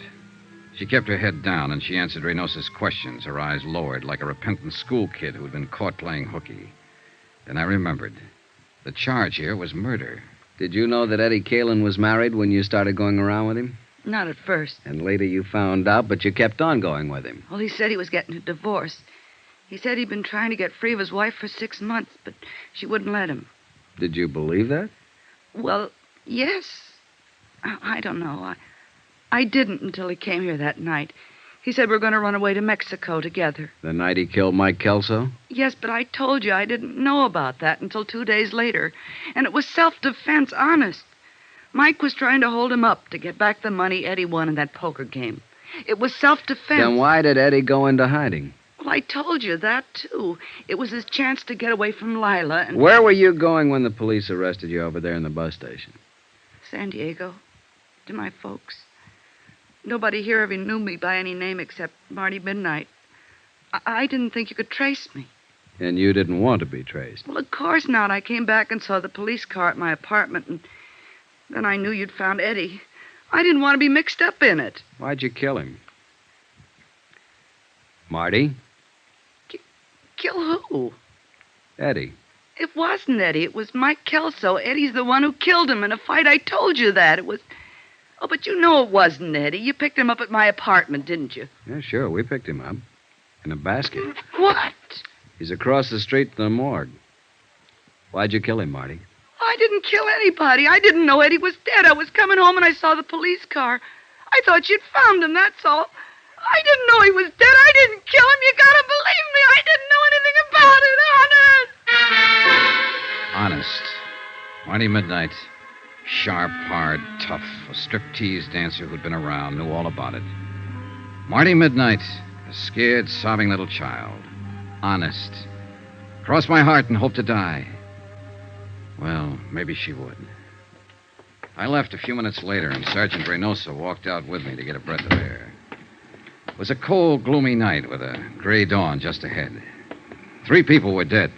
She kept her head down, and she answered Reynosa's questions, her eyes lowered like a repentant school kid who'd been caught playing hooky. Then I remembered. The charge here was murder. Did you know that Eddie Caylin was married when you started going around with him? Not at first. And later you found out, but you kept on going with him. Well, he said he was getting a divorce. He said he'd been trying to get free of his wife for 6 months, but she wouldn't let him. Did you believe that? Well, yes. I don't know. I didn't until he came here that night. He said we're going to run away to Mexico together. The night he killed Mike Kelso? Yes, but I told you I didn't know about that until 2 days later. And it was self-defense, honest. Mike was trying to hold him up to get back the money Eddie won in that poker game. It was self-defense. Then why did Eddie go into hiding? Well, I told you that, too. It was his chance to get away from Lila and... Where were you going when the police arrested you over there in the bus station? San Diego. To my folks. Nobody here ever knew me by any name except Marty Midnight. I didn't think you could trace me. And you didn't want to be traced? Well, of course not. I came back and saw the police car at my apartment, and then I knew you'd found Eddie. I didn't want to be mixed up in it. Why'd you kill him? Marty? Kill who? Eddie. It wasn't Eddie. It was Mike Kelso. Eddie's the one who killed him in a fight. I told you that. It was... Oh, but you know it wasn't Eddie. You picked him up at my apartment, didn't you? Yeah, sure. We picked him up. In a basket. What? He's across the street to the morgue. Why'd you kill him, Marty? I didn't kill anybody. I didn't know Eddie was dead. I was coming home and I saw the police car. I thought you'd found him, that's all. I didn't know he was dead. I didn't kill him. You gotta believe me. I didn't know anything about it. Honest. Honest. Marty Midnight. Sharp, hard, tough. A striptease dancer who'd been around, knew all about it. Marty Midnight. A scared, sobbing little child. Honest. Cross my heart and hope to die. Well, maybe she would. I left a few minutes later, and Sergeant Reynosa walked out with me to get a breath of air. It was a cold, gloomy night with a gray dawn just ahead. 3 people were dead.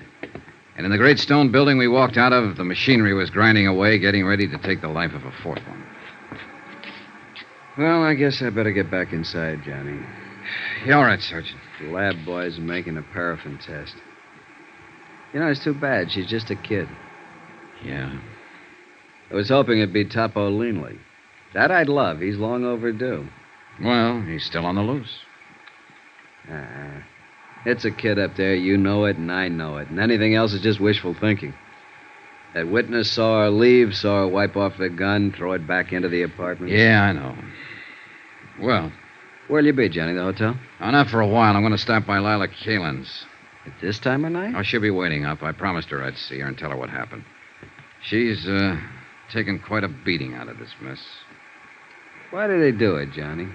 And in the great stone building we walked out of, the machinery was grinding away, getting ready to take the life of a 4th one. Well, I guess I better get back inside, Johnny. Yeah, all right, Sergeant. The lab boys are making a paraffin test. You know, it's too bad. She's just a kid. Yeah. I was hoping it'd be Topo Leanley. That I'd love. He's long overdue. Well, he's still on the loose. It's a kid up there. You know it, and I know it. And anything else is just wishful thinking. That witness saw her leave, saw her wipe off the gun, throw it back into the apartment. Yeah, I know. Well... Where'll you be, Johnny? The hotel? Oh, not for a while. I'm going to stop by Lila Kaylin's. At this time of night? Oh, she'll be waiting up. I promised her I'd see her and tell her what happened. She's, taken quite a beating out of this mess. Why did they do it, Johnny?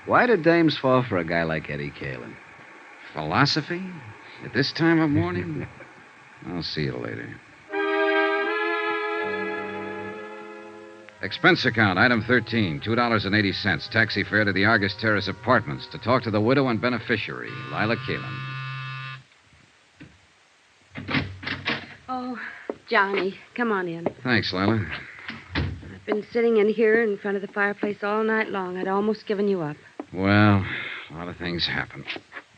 Why do dames fall for a guy like Eddie Caylin? Philosophy? At this time of morning? I'll see you later. Expense account, item 13, $2.80. Taxi fare to the Argus Terrace Apartments to talk to the widow and beneficiary, Lila Caylin. Oh, Johnny, come on in. Thanks, Lila. I've been sitting in here in front of the fireplace all night long. I'd almost given you up. Well, a lot of things happen.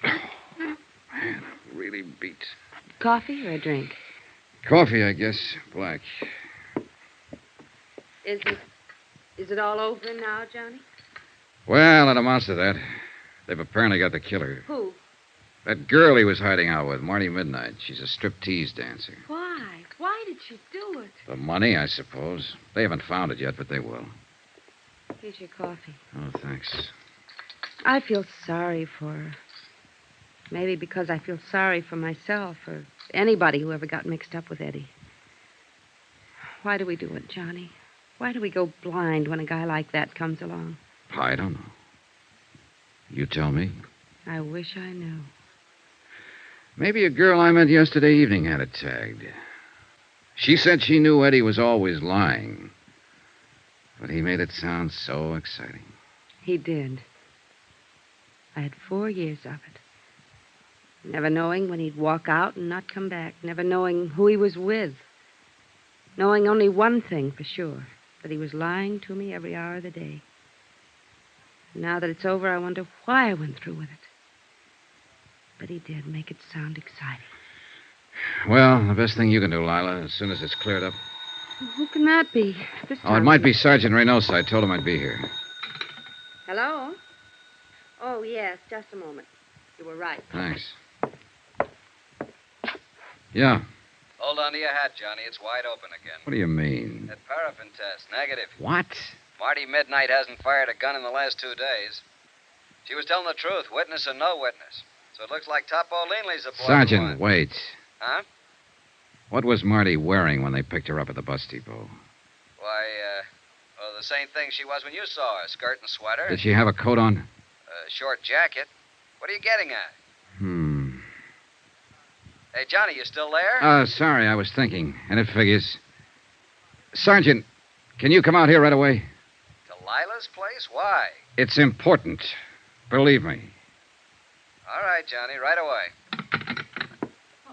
Man, I'm really beat. Coffee or a drink? Coffee, I guess. Black. Is it all over now, Johnny? Well, it amounts to that. They've apparently got the killer. Who? That girl he was hiding out with, Marty Midnight. She's a striptease dancer. Why? Why did she do it? The money, I suppose. They haven't found it yet, but they will. Here's your coffee. Oh, thanks. I feel sorry for her. Maybe because I feel sorry for myself or anybody who ever got mixed up with Eddie. Why do we do it, Johnny? Why do we go blind when a guy like that comes along? I don't know. You tell me. I wish I knew. Maybe a girl I met yesterday evening had it tagged. She said she knew Eddie was always lying. But he made it sound so exciting. He did. I had 4 years of it. Never knowing when he'd walk out and not come back. Never knowing who he was with. Knowing only one thing for sure. That he was lying to me every hour of the day. Now that it's over, I wonder why I went through with it. But he did make it sound exciting. Well, the best thing you can do, Lila, as soon as it's cleared up. Who can that be? This Oh, it time might be Sergeant Reynosa. I told him I'd be here. Hello? Oh, yes, just a moment. You were right. Thanks. Yeah. Hold on to your hat, Johnny. It's wide open again. What do you mean? That paraffin test, negative. What? Marty Midnight hasn't fired a gun in the last 2 days. She was telling the truth, witness or no witness. So it looks like Topo Leanley's the boy. Sergeant, wait. Huh? What was Marty wearing when they picked her up at the bus depot? Why, well, the same thing she was when you saw her. Skirt and sweater. Did she have a coat on? A short jacket. What are you getting at? Hey, Johnny, you still there? Sorry, I was thinking. And it figures. Sergeant, can you come out here right away? To Lila's place? Why? It's important. Believe me. All right, Johnny, right away.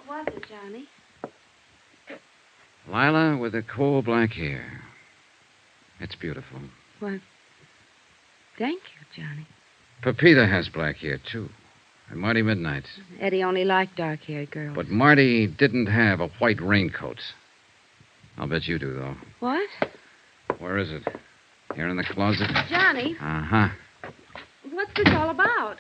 What was it, Johnny? Lila with the coal black hair. It's beautiful. Well, thank you, Johnny. Pepita has black hair, too. And Marty Midnight. Eddie only liked dark-haired girls. But Marty didn't have a white raincoat. I'll bet you do, though. What? Where is it? Here in the closet? Johnny, Uh-huh. what's this all about?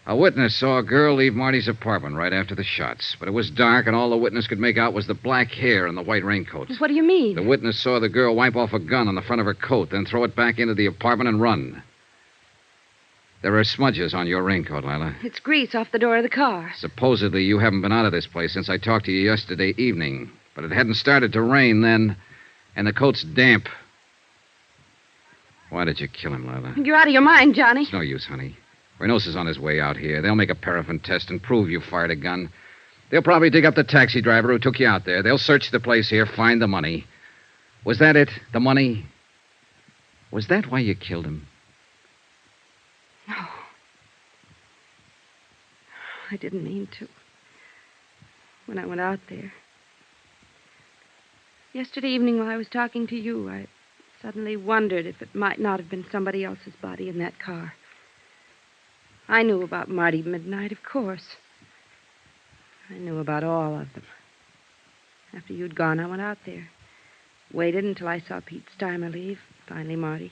A witness saw a girl leave Marty's apartment right after the shots. But it was dark, and all the witness could make out was the black hair and the white raincoat. What do you mean? The witness saw the girl wipe off a gun on the front of her coat, then throw it back into the apartment and run. There are smudges on your raincoat, Lila. It's grease off the door of the car. Supposedly, you haven't been out of this place since I talked to you yesterday evening. But it hadn't started to rain then, and the coat's damp. Why did you kill him, Lila? You're out of your mind, Johnny. It's no use, honey. Reynosa's on his way out here. They'll make a paraffin test and prove you fired a gun. They'll probably dig up the taxi driver who took you out there. They'll search the place here, find the money. Was that it? The money? Was that why you killed him? No. I didn't mean to. When I went out there. Yesterday evening while I was talking to you, I suddenly wondered if it might not have been somebody else's body in that car. I knew about Marty Midnight, of course. I knew about all of them. After you'd gone, I went out there. Waited until I saw Pete Steimer leave, finally Marty.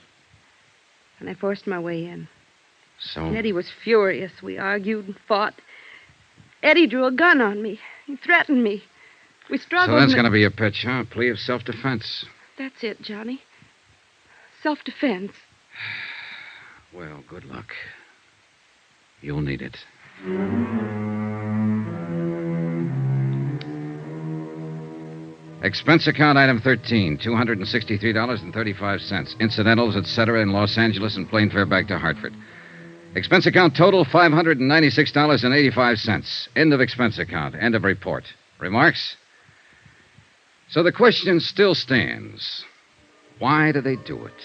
And I forced my way in. So? And Eddie was furious. We argued and fought. Eddie drew a gun on me. He threatened me. We struggled. So that's going to be your pitch, huh? A plea of self-defense. That's it, Johnny. Self-defense. Well, good luck. You'll need it. Expense account item 13, $263.35. Incidentals, etc., in Los Angeles and plane fare back to Hartford. Expense account total $596.85. End of expense account. End of report. Remarks? So the question still stands. Why do they do it?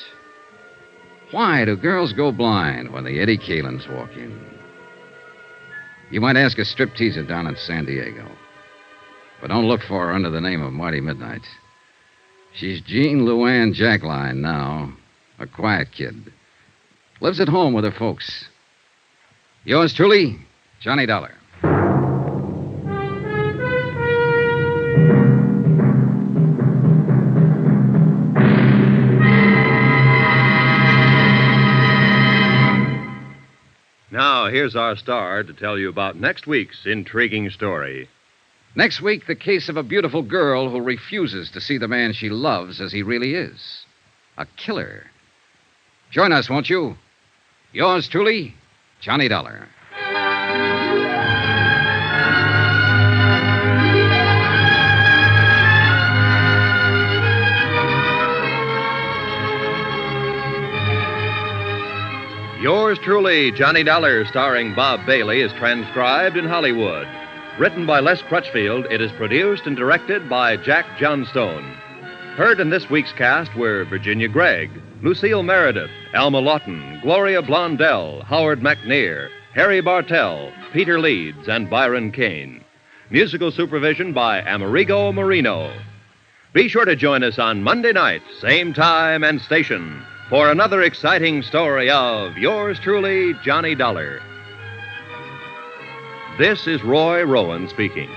Why do girls go blind when the Eddie Caylins walk in? You might ask a stripteaser down in San Diego. But don't look for her under the name of Marty Midnight. She's Jean Luann Jackline now. A quiet kid. Lives at home with her folks. Yours truly, Johnny Dollar. Now, here's our star to tell you about next week's intriguing story. Next week, the case of a beautiful girl who refuses to see the man she loves as he really is. A killer. Join us, won't you? Yours truly, Johnny Dollar. Yours truly, Johnny Dollar, starring Bob Bailey, is transcribed in Hollywood. Written by Les Crutchfield, it is produced and directed by Jack Johnstone. Heard in this week's cast were Virginia Gregg, Lucille Meredith, Alma Lawton, Gloria Blondell, Howard McNear, Harry Bartell, Peter Leeds, and Byron Kane. Musical supervision by Amerigo Marino. Be sure to join us on Monday night, same time and station, for another exciting story of yours truly, Johnny Dollar. This is Roy Rowan speaking.